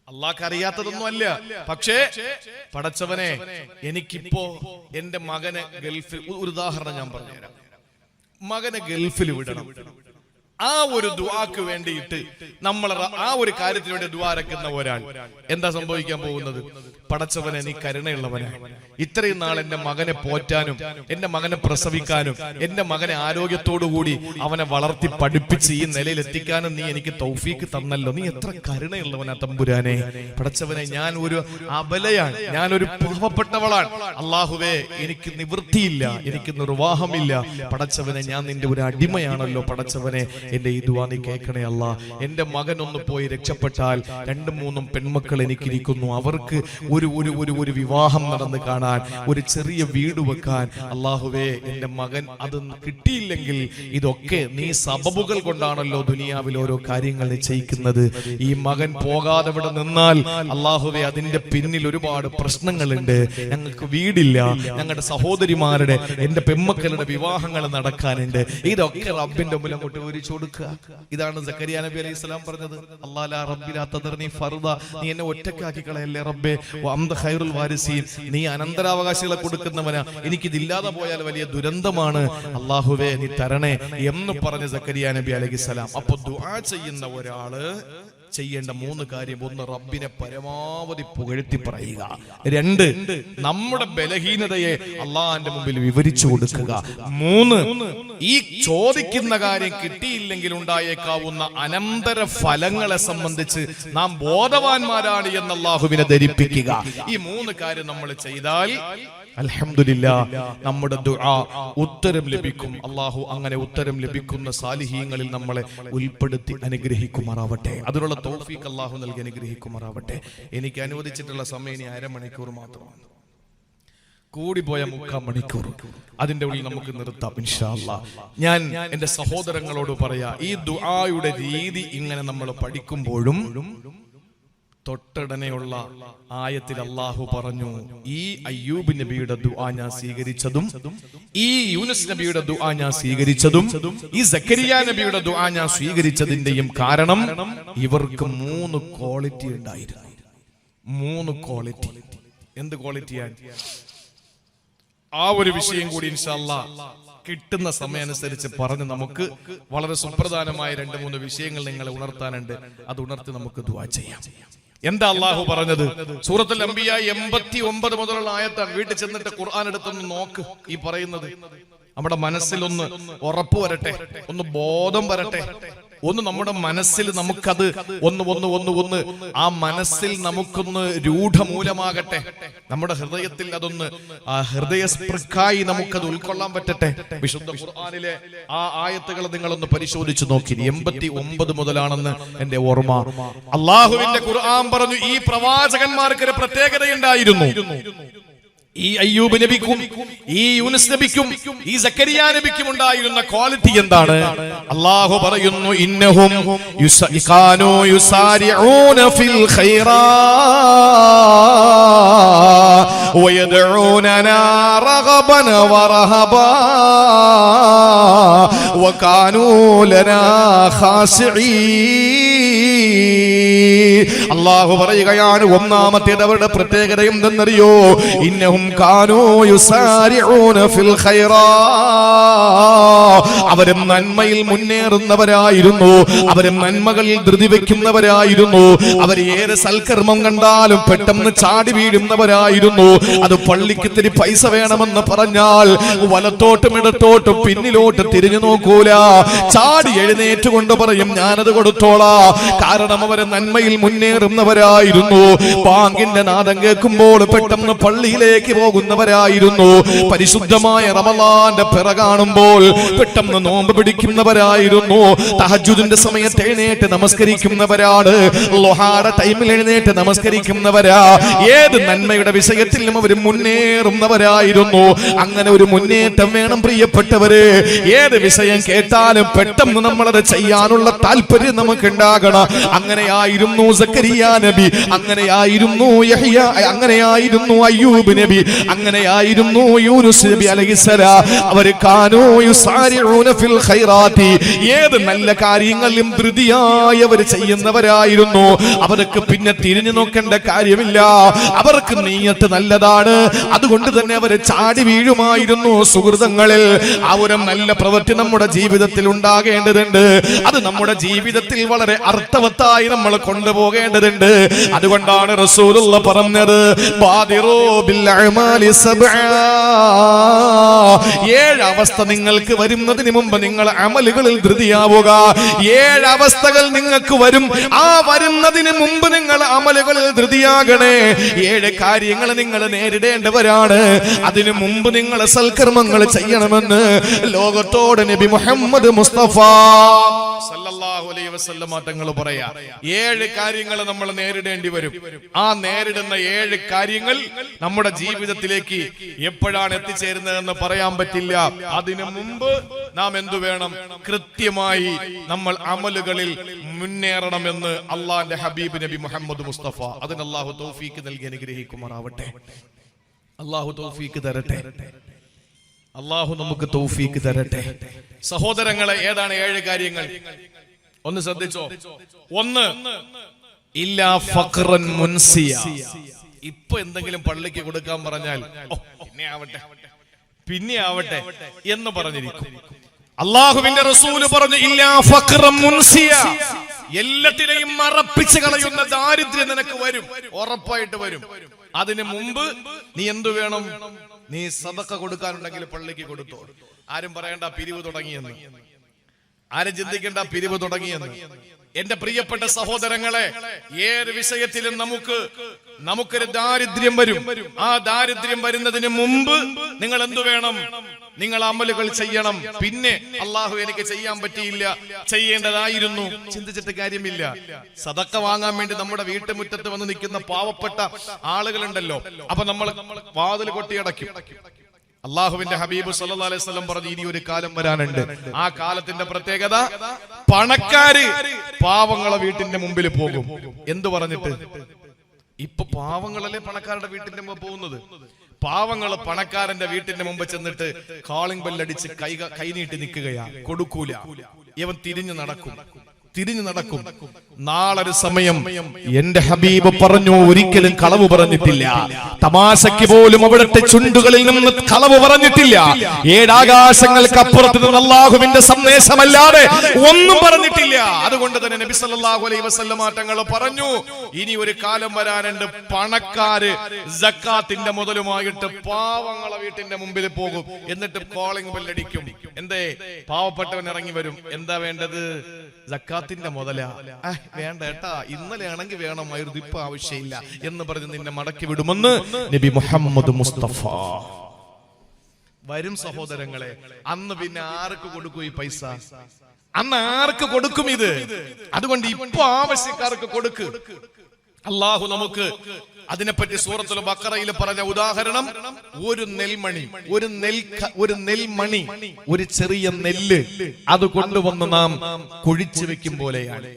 അള്ളാഹ്ക്ക് അറിയാത്തതൊന്നും അല്ല. പക്ഷേ പടച്ചവനെ, എനിക്കിപ്പോ എന്റെ മകനെ ഗൾഫിൽ, ഒരു ഉദാഹരണം ഞാൻ പറഞ്ഞുതരാം, മകനെ ഗൾഫിൽ വിടണം. ആ ഒരു ദുആക്ക് വേണ്ടിയിട്ട് നമ്മൾ ആ ഒരു കാര്യത്തിന് വേണ്ടി ദുആ രക്കുന്ന ഒരാൾ എന്താ സംഭവിക്കാൻ പോകുന്നത്? പടച്ചവനെ, നീ കരുണയുള്ളവനാണ്. ഇത്രയും നാൾ എന്റെ മകനെ പോറ്റാനും എന്റെ മകനെ പ്രസവിക്കാനും എന്റെ മകനെ ആരോഗ്യത്തോടുകൂടി അവനെ വളർത്തി പഠിപ്പിച്ച് ഈ നിലയിൽ എത്തിക്കാനും നീ എനിക്ക് തൗഫീക്ക് തന്നല്ലോ. നീ എത്ര കരുണയുള്ളവനാ തമ്പുരാനെ. പടച്ചവനെ, ഞാൻ ഒരു അബലയാണ്, ഞാനൊരു പാവപ്പെട്ടവളാണ്. അല്ലാഹുവേ, എനിക്ക് നിവൃത്തിയില്ല, എനിക്ക് നിർവാഹമില്ല. പടച്ചവനെ, ഞാൻ നിന്റെ ഒരു അടിമയാണല്ലോ. പടച്ചവനെ, എന്റെ ഈ ദുആ നീ കേൾക്കണേ അല്ലാ. എന്റെ മകൻ ഒന്ന് പോയി രക്ഷപ്പെട്ടാൽ 2-3 പെൺമക്കൾ എനിക്കിരിക്കുന്നു. അവർക്ക് ഒരു വിവാഹം നടന്ന് കാണാൻ, ഒരു ചെറിയ വീട് വെക്കാൻ. അല്ലാഹുവേ, എന്റെ മകൻ അത് കിട്ടിയില്ലെങ്കിൽ ഇതൊക്കെ നീ സബബുകൾ കൊണ്ടാണല്ലോ ദുനിയാവിൽ ഓരോ കാര്യങ്ങൾ നിശ്ചയിക്കുന്നത്. ഈ മകൻ പോകാതെ ഇവിടെ നിന്നാൽ അല്ലാഹുവേ, അതിന്റെ പിന്നിൽ ഒരുപാട് പ്രശ്നങ്ങളുണ്ട്. ഞങ്ങൾക്ക് വീടില്ല, ഞങ്ങളുടെ സഹോദരിമാരുടെ, എന്റെ പെമ്മക്കളുടെ വിവാഹങ്ങൾ നടക്കാനുണ്ട്. ഇതൊക്കെ റബ്ബിന്റെ മുന്നിൽ അങ്ങോട്ട് വിവരിച്ചു കൊടുക്കുക. ഇതാണ് സക്കരിയ നബി അലൈഹി സ്വലാം പറഞ്ഞത്. അല്ലാ ലാ റബ്ബി ലാ തദർനി ഫർദ, നീ എന്നെ ഒറ്റക്കാക്കി കളയല്ലേ റബ്ബേ. വഅന്ത ഖൈറുൽ വാരിസീൻ, നീ അനന്തരാവകാശികളെ കൊടുക്കുന്നവനാ, എനിക്കിതില്ലാതെ പോയാൽ വലിയ ദുരന്തമാണ്. അല്ലാഹുവേ, നീ തരണേ എന്ന് പറഞ്ഞ സക്കരിയ നബി അലൈഹിസ്സലാം. അപ്പൊ ദുആ ചെയ്യുന്ന ഒരാള് ചെയ്യേണ്ട 3 കാര്യം: 1, റബ്ബിനെ പരമാവധി പുകഴ്ത്തി പറയുക. 2, നമ്മുടെ ബലഹീനതയെ അള്ളാഹുവിന്റെ മുമ്പിൽ വിവരിച്ചു കൊടുക്കുക. 3, ഈ ചോദിക്കുന്ന കാര്യം കിട്ടിയില്ലെങ്കിൽ ഉണ്ടായേക്കാവുന്ന അനന്തര ഫലങ്ങളെ സംബന്ധിച്ച് നാം ബോധവാന്മാരാണ് എന്ന് അള്ളാഹുവിനെ ധരിപ്പിക്കുക. ഈ 3 കാര്യം നമ്മൾ ചെയ്താൽ അൽഹംദുലില്ലാഹ് നമ്മുടെ ദുആ ഉത്തരം ലഭിക്കും. അല്ലാഹു അങ്ങനെ ഉത്തരം ലഭിക്കുന്ന സാലിഹീങ്ങളിൽ നമ്മളെ ഉൾപ്പെടുത്തി അനുഗ്രഹിക്കുമാറാവട്ടെ. അതിനുള്ള തൗഫീഖ് അല്ലാഹു നൽകി അനുഗ്രഹിക്കുമാറാവട്ടെ. എനിക്ക് അനുവദിച്ചിട്ടുള്ള സമയം ഇനി 1/2 മണിക്കൂർ മാത്രമാണ്. കൂടിപ്പോയ 3/4 മണിക്കൂർ അതിന്റെ ഉള്ളിൽ നമുക്ക് നിർത്താം ഇൻഷാ അല്ലാഹ്. ഞാൻ എന്റെ സഹോദരങ്ങളോട് പറയാ, ഈ ദുആയുടെ രീതി ഇങ്ങനെ നമ്മൾ പഠിക്കുമ്പോഴും തൊട്ടടനെയുള്ള ആയത്തിൽ അല്ലാഹു പറഞ്ഞു, ഈ അയ്യൂബ് നബിയുടെ ദുആ ഞാൻ സ്വീകരിച്ചതും, ഈ യൂനുസ് നബിയുടെ ദുആ ഞാൻ സ്വീകരിച്ചതും, ഈ സക്കരിയ നബിയുടെ ദുആ ഞാൻ സ്വീകരിച്ചതിന്റെയും കാരണം ഇവർക്ക് 3 ക്വാളിറ്റി ഉണ്ടായിരുന്നു. 3 ക്വാളിറ്റി. എന്ത് ക്വാളിറ്റിയാണ്? ആ ഒരു വിഷയം കൂടി ഇൻഷാ അല്ലാഹ് കിട്ടുന്ന സമയമനുസരിച്ച് പറഞ്ഞ് നമുക്ക് വളരെ സുപ്രധാനമായ 2-3 വിഷയങ്ങൾ നിങ്ങളെ ഉണർത്താനുണ്ട്. അത് ഉണർത്തി നമുക്ക് ദുആ ചെയ്യാം. എന്താ അള്ളാഹു പറഞ്ഞത്? സൂറത്തുൽ അംബിയ 89 മുതലുള്ള ആയത്താണ്. വീട്ടിൽ ചെന്നിട്ട് ഖുർആൻ എടുത്തൊന്ന് നോക്ക്. ഈ പറയുന്നത് നമ്മുടെ മനസ്സിൽ ഒന്ന് ഉറപ്പ് വരട്ടെ, ഒന്ന് ബോധം വരട്ടെ, ഒന്ന് നമ്മുടെ മനസ്സിൽ നമുക്കത് ഒന്ന് ആ മനസ്സിൽ നമുക്കൊന്ന് രൂഢമൂലമാകട്ടെ. നമ്മുടെ ഹൃദയത്തിൽ അതൊന്ന് ഹൃദയസ്പൃക്കായി നമുക്കത് ഉൾക്കൊള്ളാൻ പറ്റട്ടെ. വിശുദ്ധ ഖുർആനിലെ ആ ആയത്തുകൾ നിങ്ങളൊന്ന് പരിശോധിച്ചു നോക്കി. 89 മുതലാണെന്ന് എന്റെ ഓർമ്മ. അള്ളാഹുവിന്റെ ഖുർആൻ പറഞ്ഞു, ഈ പ്രവാചകന്മാർക്ക് ഒരു പ്രത്യേകതയുണ്ടായിരുന്നു. ഈ അയ്യൂബ് നബിക്കും ഈ യൂനുസ് നബിക്കും ഈ സക്കരിയ നബിക്കും ഉണ്ടായിരുന്ന ക്വാളിറ്റി എന്താണ്? അല്ലാഹു പറയുന്നു, ഇന്നഹും യുസാരിഊന ഫിൽ ഖൈറാ വയദ്ഊനനാ റഗബൻ വറഹബാ വകാനൂ ലനാ ഖാശിഈൻ. അല്ലാഹു പറയുകയാണ്, ഒന്നാമത്തേത് അവരുടെ പ്രത്യേകത എന്തെന്നറിയോ? ഇന്നഹും കാനൂ യുസാരിഊന ഫിൽ ഖൈറാ, അവരും നന്മയിൽ മുന്നേറുന്നവരായിരുന്നു, അവരും നന്മകളിൽ ധൃതി വെക്കുന്നവരായിരുന്നു, അവർ ഏറെ സൽക്കർമ്മം കണ്ടാലും പെട്ടെന്ന് ചാടി വീഴുന്നവരായിരുന്നു. അത് പള്ളിക്ക് ഇത്തിരി പൈസ വേണമെന്ന് പറഞ്ഞാൽ വലത്തോട്ടും ഇടത്തോട്ടും പിന്നിലോട്ട് തിരിഞ്ഞു നോക്കൂല, ചാടി എഴുന്നേറ്റുകൊണ്ട് പറയും ഞാനത് കൊടുത്തോളാ. കാരണം അവര് നന്മയിൽ മുന്നേറുന്നവരായിരുന്നു. ബാങ്കിന്റെ നാദം കേൾക്കുമ്പോൾ പെട്ടെന്ന് പള്ളിയിലേക്ക് പോകുന്നവരായിരുന്നു. പരിശുദ്ധമായ റമളാന്റെ പിറ കാണുമ്പോൾ പെട്ടെന്ന് നോമ്പ് പിടിക്കുന്നവരായിരുന്നു. തഹജ്ജുദിന്റെ സമയത്ത് എഴുന്നേറ്റ് നമസ്കരിക്കുന്നവരാണ്. ളുഹാടെ ടൈമിൽ എഴുന്നേറ്റ് നമസ്കരിക്കുന്നവരാ. ഏത് നന്മയുടെ വിഷയത്തിലും അവർ മുന്നേറുന്നവരായിരുന്നു. അങ്ങനെ ഒരു മുന്നേറ്റം വേണം പ്രിയപ്പെട്ടവര്. ഏത് വിഷയം കേട്ടാലും പെട്ടെന്ന് നമ്മളത് ചെയ്യാനുള്ള താല്പര്യം നമുക്ക് ഉണ്ടാകണം. അങ്ങനെയായിരുന്നു സക്കരിയ നബി, അങ്ങനെയായിരുന്നു യഹ്യ, അങ്ങനെയായിരുന്നു അയ്യൂബ് നബി, അങ്ങനെയായിരുന്നു യൂനുസ് നബി അലൈഹിസ്സലാം. അവർ കാനൂ യുസാരിഊന ഫിൽ ഖൈറാത്തി, ഏത് നല്ല കാര്യങ്ങളിലും ധൃതിയായി അവർ ചെയ്യുന്നവരായിരുന്നു. അവർക്ക് പിന്നെ തിരിഞ്ഞു നോക്കേണ്ട കാര്യമില്ല. അവർക്ക് നീയത്ത് നല്ലതാണ്, അതുകൊണ്ട് തന്നെ അവർ ചാടി വീഴുമായിരുന്നു. സുഹൃതങ്ങളിൽ ആ ഒരു നല്ല പ്രവൃത്തി നമ്മുടെ ജീവിതത്തിൽ ഉണ്ടാകേണ്ടതുണ്ട്. അത് നമ്മുടെ ജീവിതത്തിൽ വളരെ അർത്ഥവത്തായി നമ്മൾ കൊണ്ടുപോകേണ്ടതുണ്ട്. അതുകൊണ്ടാണ് റസൂലുള്ള പറഞ്ഞത്, ബാദിറൂ ബിൽ അഅമാലി സബ്ആ, 7 അവസ്ഥ നിങ്ങൾക്ക് വരുന്നതിന് മുമ്പ് നിങ്ങൾ അമലുകളിൽ ധൃതിയാവുക. 7 അവസ്ഥകൾ നിങ്ങൾക്ക് വരും, ആ വരുന്നതിന് മുമ്പ് നിങ്ങൾ അമലുകളിൽ ധൃതിയാകണേ. 7 കാര്യങ്ങൾ നിങ്ങൾ നേരിടേണ്ടവരാണ്. അതിനു മുമ്പ് നിങ്ങൾ സൽക്കർമ്മങ്ങൾ ചെയ്യണമെന്ന് ലോകത്തോട് നബി മുഹമ്മദ് മുസ്തഫ സല്ലല്ലാഹു അലൈഹി വസല്ലം തങ്ങൾ പറയാ 7 കാര്യങ്ങൾ നമ്മൾ നേരിടേണ്ടി വരും. ആ നേരിടുന്ന 7 കാര്യങ്ങൾ നമ്മുടെ ജീവിതത്തിലേക്ക് എപ്പോഴാണ് എത്തിച്ചേരുന്നതെന്ന് പറയാൻ പറ്റില്ല. അതിനു മുമ്പ് നാം എന്തു വേണം? കൃത്യമായി നമ്മൾ അമലുകളിൽ മുന്നേറണമെന്ന് അള്ളാന്റെ ഹബീബ് നബി മുഹമ്മദ് മുസ്തഫ. അതിന് അള്ളാഹു തൗഫീക്ക് നൽകി അനുഗ്രഹിക്കുമാറാവട്ടെ. അള്ളാഹു തൗഫീക്ക് തരട്ടെ. അള്ളാഹു നമുക്ക് തൗഫീക്ക് തരട്ടെ. സഹോദരങ്ങളെ, ഏതാണ് 7 കാര്യങ്ങൾ? ഒന്ന് ശ്രദ്ധിച്ചോ. 1, ഇല്ലാ ഫഖറൻ മുൻസിയ. ഇപ്പൊ എന്തെങ്കിലും പള്ളിക്ക് കൊടുക്കാൻ പറഞ്ഞാൽ പിന്നെ ആവട്ടെ എന്ന് പറഞ്ഞിരിക്കും. അള്ളാഹുവിന്റെ റസൂല് പറഞ്ഞു, ഇല്ലാ ഫഖറൻ മുൻസിയ. എല്ലാത്തിനെയും മറപ്പിച്ച് കളയുന്ന ദാരിദ്ര്യം നിനക്ക് വരും, ഉറപ്പായിട്ട് വരും. അതിനു മുമ്പ് നീ എന്തു വേണം? നീ സദഖ കൊടുക്കാനുണ്ടെങ്കിൽ പള്ളിക്ക് കൊടുത്തോ. ആരും പറയണ്ട പിരിവ് തുടങ്ങിയെന്ന്, ആരും ചിന്തിക്കേണ്ട പിരിവ് തുടങ്ങിയെന്ന്. എന്റെ പ്രിയപ്പെട്ട സഹോദരങ്ങളെ, ഏത് വിഷയത്തിലും നമുക്കൊരു ദാരിദ്ര്യം വരും. ആ ദാരിദ്ര്യം വരുന്നതിന് മുമ്പ് നിങ്ങൾ എന്തു വേണം? നിങ്ങൾ അമലുകൾ ചെയ്യണം. പിന്നെ അള്ളാഹു എനിക്ക് ചെയ്യാൻ പറ്റിയില്ല, ചെയ്യേണ്ടതായിരുന്നു, ചിന്തിച്ചിട്ട് കാര്യമില്ല. സദക്ക വാങ്ങാൻ വേണ്ടി നമ്മുടെ വീട്ടുമുറ്റത്ത് വന്ന് നിൽക്കുന്ന പാവപ്പെട്ട ആളുകളുണ്ടല്ലോ, അപ്പൊ നമ്മൾ വാതിൽ കൊട്ടിയടയ്ക്കും. അള്ളാഹുവിന്റെ ഹബീബ് സല്ലല്ലാഹു അലൈഹി വസല്ലം പറഞ്ഞു, ഇനി ഒരു കാലം വരാനുണ്ട്. ആ കാലത്തിന്റെ പ്രത്യേകത, പണക്കാര് പാവങ്ങളെ വീട്ടിന്റെ മുമ്പിൽ പോകും. എന്തു പറഞ്ഞിട്ട്? ഇപ്പൊ പാവങ്ങളല്ലേ പണക്കാരുടെ വീട്ടിന്റെ മുമ്പ് പോകുന്നത്. പാവങ്ങള് പണക്കാരന്റെ വീട്ടിന്റെ മുമ്പ് ചെന്നിട്ട് കാളിംഗ് ബെല്ലടിച്ച് കൈനീട്ടി നിൽക്കുകയാ, കൊടുക്കൂല. ഇവൻ തിരിഞ്ഞു നടക്കും. നാളൊരു സമയം എന്റെ ഹബീബ് പറഞ്ഞു, ഒരിക്കലും കളവ് പറഞ്ഞിട്ടില്ല. തമാശയ്ക്ക് പോലും അവിടുത്തെ ചുണ്ടുകളിൽ നിന്ന് കളവ് പറഞ്ഞിട്ടില്ല. 7 ആകാശങ്ങൾക്കപ്പുറത്ത് നിന്ന് അള്ളാഹുവിന്റെ സന്ദേശമല്ലാതെ ഒന്നും പറഞ്ഞിട്ടില്ല. അതുകൊണ്ട് തന്നെ നബി സല്ലല്ലാഹു അലൈഹി വസല്ലം തങ്ങൾ പറഞ്ഞു, ഇനി ഒരു കാലം വരാനുണ്ട്, പണക്കാര് സക്കാത്തിന്റെ മുതലുമായിട്ട് പാവങ്ങളെ വീട്ടിന്റെ മുമ്പിൽ പോകും. എന്നിട്ട് കോളിംഗ് ബെല്ലടിക്കും. എന്തേ? പാവപ്പെട്ടവൻ ഇറങ്ങി വരും. എന്താ വേണ്ടത്? സക്കാത്തിന്റെ മുതലാ. വേണ്ട ഏട്ടാ, ഇന്നലെ ആണെങ്കിൽ വേണമായിരുന്നു, ഇപ്പൊ ആവശ്യമില്ല എന്ന് പറഞ്ഞ് നിന്നെ മടക്കി വിടുമെന്ന് നബി മുഹമ്മദ് മുസ്തഫ. വരും സഹോദരങ്ങളെ. അന്ന് പിന്നെ ആർക്ക് കൊടുക്കും ഈ പൈസ? അന്ന് ആർക്ക് കൊടുക്കും ഇത്? അതുകൊണ്ട് ഇപ്പൊ ആവശ്യക്കാർക്ക് കൊടുക്ക്. അള്ളാഹു നമുക്ക് അതിനെപ്പറ്റി സൂറത്തുൽ ബഖറയിൽ പറഞ്ഞ ഉദാഹരണം, ഒരു നെൽമണി, ഒരു ചെറിയ നെല്ല്, അത് കൊണ്ടുവന്ന് നാം കുഴിച്ചു വെക്കും പോലെയാണ്.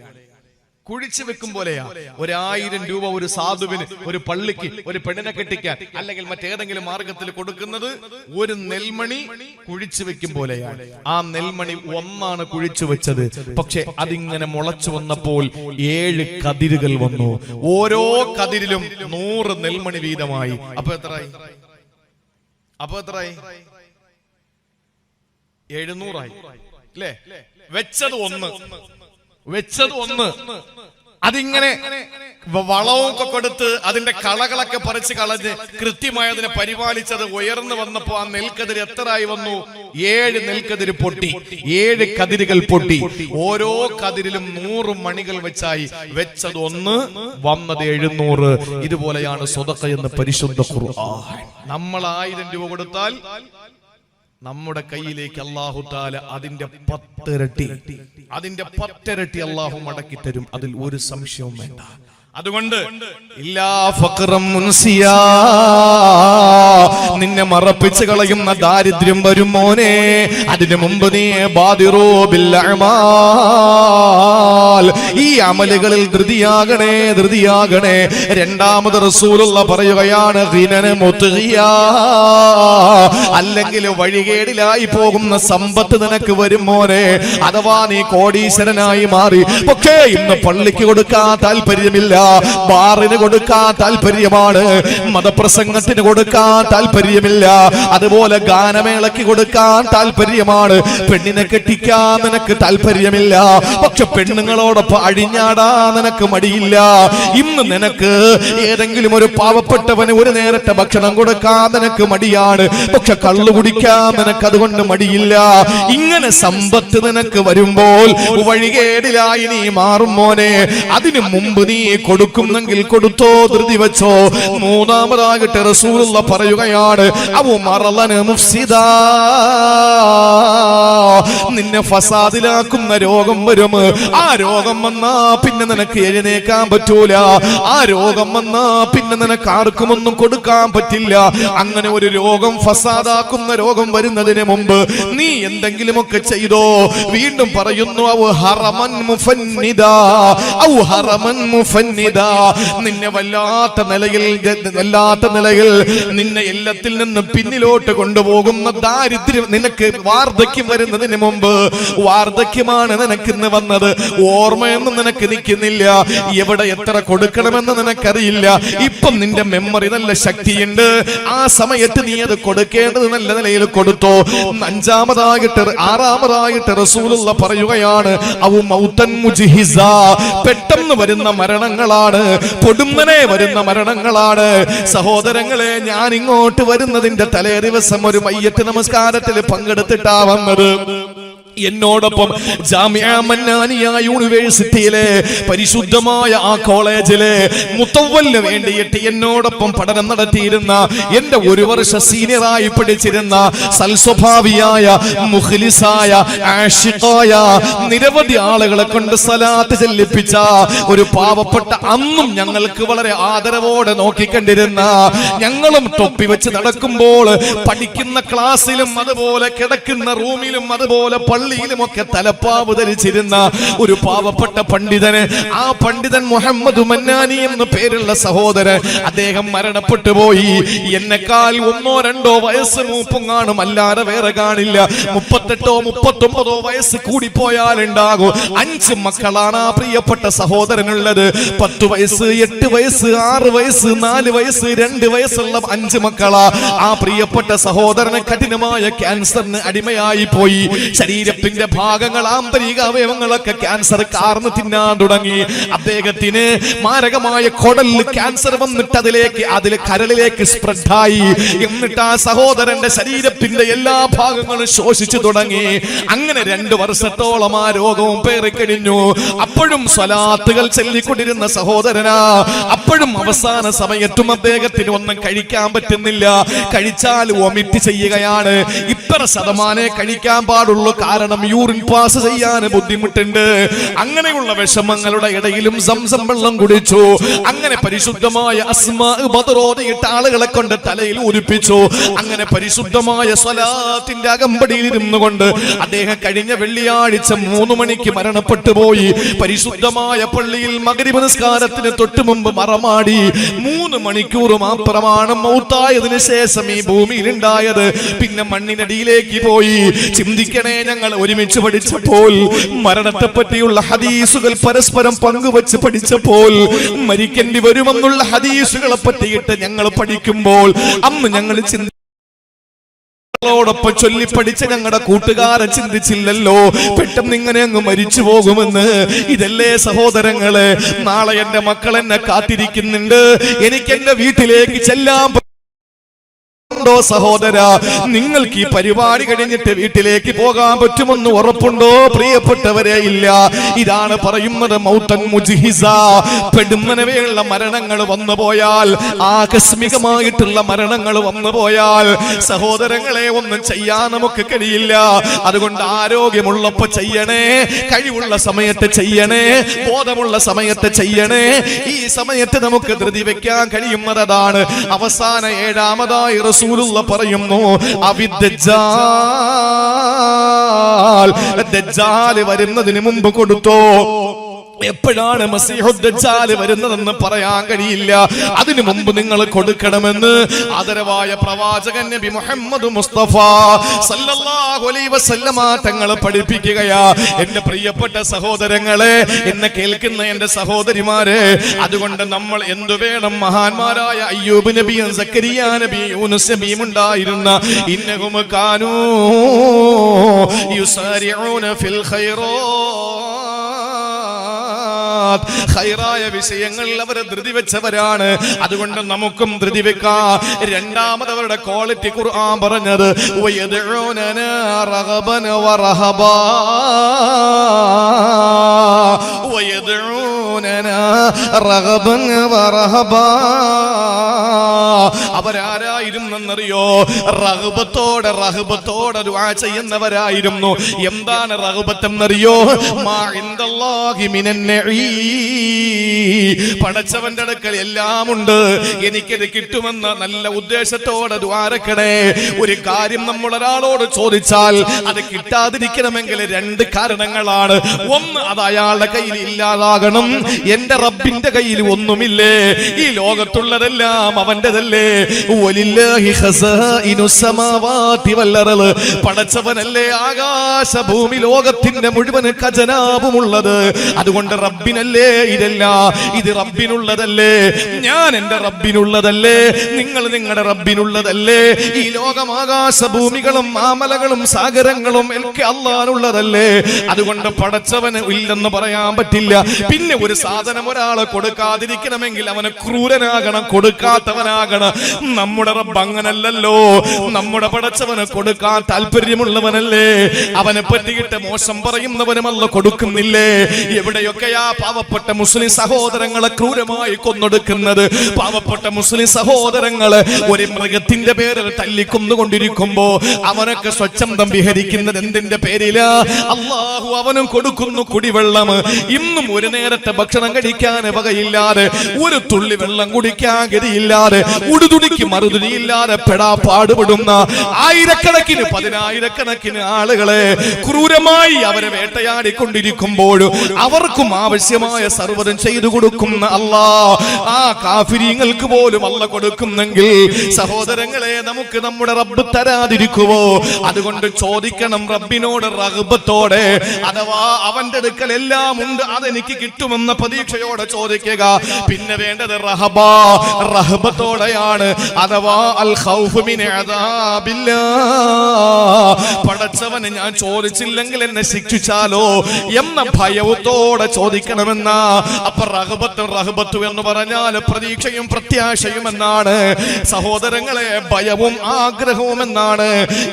1000 രൂപ ഒരു സാധുവിന്, ഒരു പള്ളിക്ക്, ഒരു പെണ്ണിനെ കെട്ടിക്കാൻ അല്ലെങ്കിൽ മറ്റേതെങ്കിലും മാർഗത്തിൽ കൊടുക്കുന്നത് ഒരു നെൽമണി കുഴിച്ചു വെക്കും പോലെയാണ്. ആ നെൽമണി ഒന്നാണ് കുഴിച്ചു വെച്ചത്. പക്ഷെ അതിങ്ങനെ മുളച്ചു വന്നപ്പോൾ 7 കതിരുകൾ വന്നു. ഓരോ കതിരിലും 100 നെൽമണി വീതമായി. അപ്പൊ എത്രയായി? 700 അല്ലേ? വെച്ചത് ഒന്ന്. അതിങ്ങനെ വളമൊക്കെ കൊടുത്ത് അതിന്റെ കളകളൊക്കെ പറിച്ച് കളഞ്ഞ് കൃത്യമായി അതിനെ പരിപാലിച്ചത് ഉയർന്നു വന്നപ്പോ ആ നെൽക്കതിര് എത്രയായി വന്നു? 7 നെൽക്കതിര് പൊട്ടി, 7 കതിരുകൾ പൊട്ടി. ഓരോ കതിരിലും 100 മണികൾ വെച്ചായി. വെച്ചത് 1, വന്നത് 700. ഇതുപോലെയാണ് സ്വതക്ക എന്ന് പരിശുദ്ധ ഖുർആൻ. നമ്മൾ 1000 രൂപ കൊടുത്താൽ നമ്മുടെ കയ്യിലേക്ക് അല്ലാഹു തആല അതിന്റെ 10 ഇരട്ടി അല്ലാഹു മടക്കി തരും. അതിൽ ഒരു സംശയവും വേണ്ട. അതുകൊണ്ട് ഇല്ലാ ഫഖറം മുൻസിയാ, നിന്നെ മറപ്പിച്ച് കളയുന്ന ദാരിദ്ര്യം വരും മോനെ. അതിനു മുമ്പ് നീ ബാദിറൂ ബിൽ അഅമാൽ, ഈ അമലുകളിൽ ധൃതിയാകണേ. രണ്ടാമത് റസൂലുള്ള പറയുകയാണ്, ഗിനന മുത്ഗിയാ, അല്ലെങ്കിൽ വഴികേടിലായി പോകുന്ന സമ്പത്ത് നിനക്ക് വരും മോനെ. അഥവാ നീ കോടീശ്വരനായി മാറി, പക്ഷേ ഇന്ന് പള്ളിക്ക് കൊടുക്കാൻ താല്പര്യമില്ല, ബാറിന് കൊടുക്കാൻ താല്പര്യമാണ്, മതപ്രസംഗത്തിന് കൊടുക്കാൻ താല്പര്യമില്ല, അതുപോലെ ഗാനമേളയ്ക്ക് കൊടുക്കാൻ താല്പര്യമാണ്, പെണ്ണിനെ കെട്ടിക്കാൻ നിനക്ക് താല്പര്യമില്ല, പക്ഷെ പെണ്ണുങ്ങളോടൊപ്പം അഴിഞ്ഞാടാൻ നിനക്ക് മടിയില്ല. ഇന്ന് നിനക്ക് ഏതെങ്കിലും ഒരു പാവപ്പെട്ടവന് ഒരു നേരത്തെ ഭക്ഷണം കൊടുക്കാൻ നിനക്ക് മടിയാണ്, പക്ഷെ കള്ളു കുടിക്കാൻ നിനക്ക് അതുകൊണ്ട് മടിയില്ല. ഇങ്ങനെ സമ്പത്ത് നിനക്ക് വരുമ്പോൾ വഴികേടിലായി നീ മാറും മോനെ. അതിനു മുമ്പ് നീ കൊടുക്കുന്നെങ്കിൽ കൊടുത്തോ, ധൃതി വെച്ചോ. മൂന്നാമതാകട്ടെ റസൂലുള്ള പറയുകയാണ്, പറയുകയാണ് ഔ മറലൻ മുഫ്സിദാ, നിന്നെ ഫസാദിലാക്കുന്ന രോഗം വരും. ആ രോഗം വന്നാ പിന്നെ നിനക്ക് എഴുന്നേക്കാൻ പറ്റൂല. ആ രോഗം വന്നാ പിന്നെ നിനക്ക് ആർക്കും ഒന്നും കൊടുക്കാൻ പറ്റില്ല. അങ്ങനെ ഒരു രോഗം, ഫസാദാക്കുന്ന രോഗം വരുന്നതിന് മുമ്പ് നീ എന്തെങ്കിലുമൊക്കെ ചെയ്തോ. വീണ്ടും പറയുന്നു ഔ ഹറമൻ മുഫന്നിദാ, ഔ ഹറമൻ മുഫന്നിദാ, നിന്നെ വല്ലാത്ത നിലയിൽ നിന്നെ എല്ലാത്തിൽ നിന്ന് പിന്നിലോട്ട് കൊണ്ടുപോകുന്ന ദാരിദ്ര്യം, നിനക്ക് വാർദ്ധക്യം വരുന്നതിന് മുമ്പ്, വാർദ്ധക്യമാണ് നിനക്ക് ഇന്ന് വന്നത്, ഓർമ്മയൊന്നും നിനക്ക് നിൽക്കുന്നില്ല, എവിടെ എത്ര കൊടുക്കണമെന്ന് നിനക്കറിയില്ല. ഇപ്പം നിന്റെ മെമ്മറി നല്ല ശക്തിയുണ്ട്, ആ സമയത്ത് നീ അത് കൊടുക്കേണ്ടത് നല്ല നിലയിൽ കൊടുത്തോ. ആറാമതായിട്ട് റസൂലുള്ള പറയുകയാണ് ഔ മൗതൻ മുജ്ഹിസാ, പെട്ടെന്ന് വരുന്ന മരണങ്ങളാണ്, പൊടുന്നനെ വരുന്ന മരണങ്ങളാണ്. സഹോദരങ്ങളെ, ഞാൻ ഇങ്ങോട്ട് വരുന്നതിന്റെ തലേ ദിവസം ഒരു മയ്യത്ത് നമസ്കാരത്തിൽ പങ്കെടുത്തിട്ടാ വന്നത്. എന്നോടൊപ്പം ജാമിഅ മന്നാനിയ യൂണിവേഴ്സിറ്റിയിലെ പരിശുദ്ധമായ ആ കോളേജിലെ മുത്തവ്വലിന് വേണ്ടിയിട്ട് എന്നോടൊപ്പം പഠനം നടത്തിയിരുന്ന, എന്റെ ഒരു വർഷ സീനിയറായി പഠിച്ചിരുന്ന, സൽസ്വഭാവിയായ, മുഖ്ലിസായ, ആശിഖായ നിരവധി ആളുകളെ കൊണ്ട് സലാത്ത് ചെല്ലിപ്പിച്ച ഒരു പാവപ്പെട്ട, അന്നും ഞങ്ങൾക്ക് വളരെ ആദരവോടെ നോക്കിക്കണ്ടിരുന്ന, ഞങ്ങളും തൊപ്പി വെച്ച് നടക്കുമ്പോൾ പഠിക്കുന്ന ക്ലാസ്സിലും അതുപോലെ കിടക്കുന്ന റൂമിലും അതുപോലെ പള്ളിയിലുമൊക്കെ തലപ്പാവ് ധരിച്ചിരുന്ന ഒരു പാവപ്പെട്ട പണ്ഡിതന്, ആ പണ്ഡിതൻ മുഹമ്മദ് മന്നാനി എന്ന് പേരുള്ള സഹോദരൻ, അദ്ദേഹം മരണപ്പെട്ടു പോയി. എന്നെക്കാൾ 1-2 വയസ്സ് മൂപ്പും കാണും, അല്ലാതെ വേറെ കാണില്ല. 38-39 വയസ്സ് കൂടിപ്പോയാലുണ്ടാകും. 5 മക്കളാണ് ആ പ്രിയപ്പെട്ട സഹോദരനുള്ളത്. 10 വയസ്സ്, 8 വയസ്സ്, 6 വയസ്സ്, 4 വയസ്സ്, 2 വയസ്സുള്ള 5 മക്കളാ. ആ പ്രിയപ്പെട്ട സഹോദരന് കഠിനമായ ക്യാൻസറിന് അടിമയായി പോയി. ശരീരത്തിന്റെ ഭാഗങ്ങൾ, ആന്തരിക അവയവങ്ങളൊക്കെ ക്യാൻസർ കാർന്ന് തിന്നാൻ തുടങ്ങി. അദ്ദേഹത്തിന് മാരകമായ കുടലിൽ ക്യാൻസർ വന്നിട്ട് അതിലെ കരളിലേക്ക് സ്പ്രെഡായി. എന്നിട്ട് ആ സഹോദരന്റെ ശരീരത്തിന്റെ എല്ലാ ഭാഗങ്ങളും ശോഷിച്ചു തുടങ്ങി. അങ്ങനെ 2 വർഷത്തോളം ആ രോഗവും പേറിക്കഴിഞ്ഞു. അപ്പോഴും സ്വലാത്തുകൾ ചൊല്ലിക്കൊണ്ടിരുന്ന സഹോദരനാ. അപ്പോഴും അവസാന സമയത്തും അദ്ദേഹത്തിന് ഒന്നും കഴിക്കാൻ പറ്റുന്നില്ല. കഴിച്ചാൽ വൊമിറ്റ് ചെയ്യുകയാണ്. ഇത്ര ശതമാനേ കഴിക്കാൻ പാടുള്ളൂ, കാരണം യൂറിൻ പാസ് ചെയ്യാൻ ബുദ്ധിമുട്ടുണ്ട്. അങ്ങനെയുള്ള വിഷമങ്ങളുടെ ഇടയിലും സംസം വെള്ളം കുടിച്ചു. അങ്ങനെ പരിശുദ്ധമായ അസ്മാ ബദറോദിയിട്ട് ആളുകളെ കൊണ്ട് തലയിൽ ഉരുപ്പിച്ചു. അങ്ങനെ പരിശുദ്ധമായ സ്വലാത്തിന്റെ അകമ്പടിയിൽ ഇരുന്നു കൊണ്ട് അദ്ദേഹം കഴിഞ്ഞ വെള്ളിയാഴ്ച 3 മണിക്ക് മരണപ്പെട്ടു പോയി. പരിശുദ്ധമായ പള്ളിയിൽ മഗ്രിബ് നിസ്കാരത്തിന് തൊട്ടു മുമ്പ് മറമാടി. 3 മണിക്കൂർ മാത്രമാണ് മൗത്തായതിനു ശേഷം ഈ ഭൂമിയിൽ ഉണ്ടായത്. പിന്നെ മണ്ണിനടിയിലേക്ക് പോയി. ചിന്തിക്കണേ, ഞങ്ങൾ ഒരുമിച്ച് പഠിച്ചപ്പോൾ, മരണത്തെ പറ്റിയുള്ള ഹദീസുകൾ പരസ്പരം പങ്കുവച്ച് പഠിച്ചപ്പോൾ, മരിക്കേണ്ടി വരുമെന്നുള്ള ഹദീസുകളെ പറ്റിയിട്ട് ഞങ്ങൾ പഠിക്കുമ്പോൾ, അന്ന് ഞങ്ങൾ ോടൊപ്പം ചൊല്ലി പഠിച്ച ഞങ്ങളുടെ കൂട്ടുകാരെ ചിന്തിച്ചില്ലല്ലോ പെട്ടെന്ന് ഇങ്ങനെ അങ്ങ് മരിച്ചു പോകുമെന്ന്. ഇതല്ലേ സഹോദരങ്ങളെ, നാളെ എന്റെ മക്കൾ എന്നെ കാത്തിരിക്കുന്നുണ്ട്, എനിക്ക് എന്റെ വീട്ടിലേക്ക് ചെല്ലാൻ ോ സഹോദര, നിങ്ങൾക്ക് ഈ പരിപാടി കഴിഞ്ഞിട്ട് വീട്ടിലേക്ക് പോകാൻ പറ്റുമെന്ന് ഉറപ്പുണ്ടോ? പ്രിയപ്പെട്ടവരെ, ഇല്ല. ഇതാണ് പറയുന്നത് മൗതൻ മുജ്ഹിസാ, പെടുന്നനവയുള്ള മരണങ്ങൾ വന്നുപോയാൽ, ആകസ്മികമായിട്ടുള്ള മരണങ്ങൾ വന്നുപോയാൽ സഹോദരങ്ങളെ ഒന്നും ചെയ്യാൻ നമുക്ക് കഴിയില്ല. അതുകൊണ്ട് ആരോഗ്യമുള്ളപ്പോ ചെയ്യണേ, കഴിവുള്ള സമയത്ത് ചെയ്യണേ, ബോധമുള്ള സമയത്ത് ചെയ്യണേ. ഈ സമയത്ത് നമുക്ക് ധൃതി വെക്കാൻ കഴിയുന്നതാണ്. അവസാന 7-മതായി റസൂലുള്ള പറയുന്നു, ദജ്ജാൽ വരുന്നതിന് മുമ്പ് കൊടുത്തോ. എപ്പോഴാണ് മസീഹുദ് ദജ്ജാൽ വരുന്നതെന്ന് പറയാൻ കഴിയില്ല. അതിനു മുമ്പ് നിങ്ങൾ കൊടുക്കണമെന്ന് ആദരവായ പ്രവാചകൻ നബി മുഹമ്മദ് മുസ്തഫ സല്ലല്ലാഹു അലൈഹി വസല്ലമ തങ്ങൾ പഠിപ്പിക്കുകയാ. എന്റെ പ്രിയപ്പെട്ട സഹോദരങ്ങളെ, എന്നെ കേൾക്കുന്ന എന്റെ സഹോദരിമാരെ, അതുകൊണ്ട് നമ്മൾ എന്തു വേണം? മഹാന്മാരായ അയ്യൂബ് നബിയും സക്കരിയ നബിയും യൂനുസ് നബിയും ഉണ്ടായിരുന്ന ഇന്നഹും കാനൂ യുസാരിഊന ഫിൽ ഖൈറായ വിഷയങ്ങളിൽ അവർ ധൃതി വെച്ചവരാണ്. അതുകൊണ്ട് നമുക്കും ധൃതി വെക്കാം. രണ്ടാമത് അവരുടെ ക്വാളിറ്റി ഖുർആൻ പറഞ്ഞത് വയദഊനനാ റഗബന വറഹബാ വയദഊ റഗബൻ വറഹബാ. അവരാരായിരുന്നെന്നറിയോ? റഹബത്തോടെ ദുആ ചെയ്യുന്നവരായിരുന്നു. എന്താണ് റഹബത്ത് എന്നറിയോ? മാ ഇൻദല്ലാഹി മിനൻ നഈം. പടച്ചവന്റെ അടുക്കൽ എല്ലാം ഉണ്ട്, എനിക്കത് കിട്ടുമെന്ന നല്ല ഉദ്ദേശത്തോടെ ദ്വാരക്കണേ. ഒരു കാര്യം നമ്മൾ ഒരാളോട് ചോദിച്ചാൽ അത് കിട്ടാതിരിക്കണമെങ്കിൽ രണ്ട് കാരണങ്ങളാണ്. ഒന്ന്, അത് അയാളുടെ കയ്യിൽ ഇല്ലാതാകണം. എന്റെ റബ്ബിന്റെ കയ്യിൽ ഒന്നുമില്ലേ, ഈ ലോകത്തുള്ളതെല്ലാം അവന്റേതല്ലേ. വലില്ലാഹി ഖസാഇനുസ് സമാവാതി വൽ അർള്. പടച്ചവനല്ലേ ആകാശ ഭൂമി ലോകത്തിന്റെ മുഴുവൻ ഖജനാവുമുള്ളത്. അതുകൊണ്ട് റബ്ബിനല്ലേ ഇതെല്ലാം, ഇത് റബ്ബിനുള്ളതല്ലേ, ഞാൻ എന്റെ റബ്ബിനുള്ളതല്ലേ, നിങ്ങൾ നിങ്ങളുടെ റബ്ബിനുള്ളതല്ലേ. ഈ ലോകം ആകാശ ഭൂമികളും മാമലകളും സാഗരങ്ങളും ഒക്കെ അല്ലാഹുവിനുള്ളതല്ലേ. അതുകൊണ്ട് പടച്ചവന് ഇല്ലെന്ന് പറയാൻ പറ്റില്ല. പിന്നെ ഒരു സാധനം ഒരാളെ കൊടുക്കാതിരിക്കണമെങ്കിൽ അവന് ക്രൂരനാകണം, കൊടുക്കാത്തവനാകണം. നമ്മുടെ റബ്ബ് അങ്ങനല്ലല്ലോ. നമ്മുടെ പടച്ചവന് കൊടുക്കാൻ താല്പര്യമുള്ളവനല്ലേ. അവനെ പറ്റിയിട്ട് മോശം പറയുന്നവനുമല്ല കൊടുക്കുന്നില്ലേ. എവിടെയൊക്കെയാ പാവപ്പെട്ട മുസ്ലിം സഹോദരങ്ങളെ ക്രൂരമായി കൊന്നൊടുക്കുന്നത്. പാവപ്പെട്ട മുസ്ലിം സഹോദരങ്ങള് ഒരു മൃഗത്തിന്റെ പേരിൽ തല്ലിക്കൊന്നുകൊണ്ടിരിക്കുമ്പോ അവനൊക്കെ സ്വച്ഛന്തം വിഹരിക്കുന്നത് എന്തിന്റെ പേരിലാ? അള്ളാഹു അവനും കൊടുക്കുന്നു കുടിവെള്ളം. ഇന്നും ഒരു നേരത്തെ ഭക്ഷണം കഴിക്കാൻ വകയില്ലാതെ, ഒരു തുള്ളി വെള്ളം കുടിക്കാൻ ഗതിയില്ലാതെ, ഉടുതുടിക്ക് മറുതുടിയില്ലാതെ പെടാ പാടുപെടുന്ന ആയിരക്കണക്കിന് പതിനായിരക്കണക്കിന് ആളുകളെ ക്രൂരമായി അവരെ വേട്ടയാടിക്കൊണ്ടിരിക്കുമ്പോൾ അവർക്കും ആവശ്യമായ സർവ്വതും ചെയ്തു കൊടുക്കുന്ന അല്ലാഹ് ആ കാഫിരീങ്ങൾക്ക് പോലും അല്ല കൊടുക്കുന്നെങ്കിൽ സഹോദരങ്ങളെ നമുക്ക് നമ്മുടെ റബ്ബ് തരാതിരിക്കുവോ? അതുകൊണ്ട് ചോദിക്കണം റബ്ബിനോട് റഗ്ബത്തോടെ, അഥവാ അവന്റെ അടുക്കൽ എല്ലാം ഉണ്ട്, അതെനിക്ക് കിട്ടുമെന്ന പ്രതീക്ഷയോടെ ചോദിക്കുക. പിന്നെ വേണ്ടത് റഹബാ, റഹബത്തോടെയാണ്. അഥവാ അൽ ഖൗഫ് മിൻ അദാബില്ലാഹ്. പടച്ചവന് ഞാൻ ചോദിച്ചില്ലെങ്കിൽ എന്നെ ശിക്ഷിച്ചാലോ എന്ന ഭയത്തോടെ ചോദിക്കണമെന്ന. അപ്പൊ റഹബത്ത് എന്ന് പറഞ്ഞാൽ പ്രതീക്ഷയും പ്രത്യാശയും എന്നാണ് സഹോദരങ്ങളെ, ഭയവും ആഗ്രഹവും എന്നാണ്.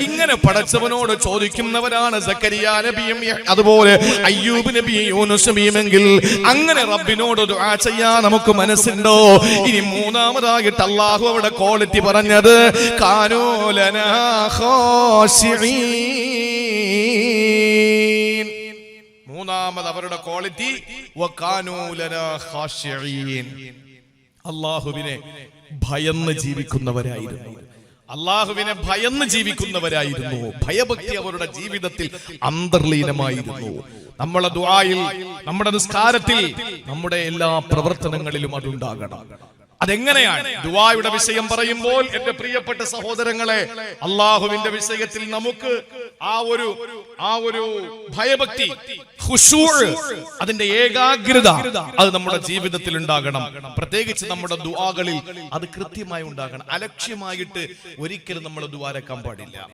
ഇങ്ങനെ പടച്ചവനോട് ചോദിക്കുന്നവരാണ് സക്കരിയ നബിയും അതുപോലെ അയ്യൂബ് നബിയും യൂനുസ് നബിയുമെങ്കിൽ അങ്ങനെ റബ്ബിനോട് ദുആ ചെയ്യാൻ നമുക്ക് മനസ്സുണ്ടോ? ഇനി മൂന്നാമതായിട്ട് അല്ലാഹു അവിടെ ക്വാളിറ്റി പറഞ്ഞത് കാനൂ ലനാ ഖാശിഈൻ. മൂന്നാമത് അവരുടെ ക്വാളിറ്റി വകാനൂ ലനാ ഖാശിഈൻ. അല്ലാഹുവിനെ ഭയന്ന് ജീവിക്കുന്നവരായിരുന്നു. അല്ലാഹുവിനെ ഭയന്ന് ജീവിക്കുന്നവരായിരുന്നു. ഭയഭക്തി അവരുടെ ജീവിതത്തിൽ അന്തർലീനമായിരുന്നു. നമ്മളെ ദുആയിൽ, നമ്മുടെ നിസ്കാരത്തിൽ, നമ്മുടെ എല്ലാ പ്രവർത്തനങ്ങളിലും അതുണ്ടാകണം. അതെങ്ങനെയാണ്? ദുആയുടെ വിഷയം പറയുമ്പോൾ എന്റെ പ്രിയപ്പെട്ട സഹോദരങ്ങളെ, അല്ലാഹുവിന്റെ വിഷയത്തിൽ നമുക്ക് ആ ഒരു ഭയഭക്തി, ഖുശൂഅ്, അതിന്റെ ഏകാഗ്രത അത് നമ്മുടെ ജീവിതത്തിൽ ഉണ്ടാകണം. പ്രത്യേകിച്ച് നമ്മുടെ ദുആകളിൽ അത് കൃത്യമായി ഉണ്ടാകണം. അലക്ഷ്യമായിട്ട് ഒരിക്കലും നമ്മൾ ദുആരക്കാൻ പാടില്ല.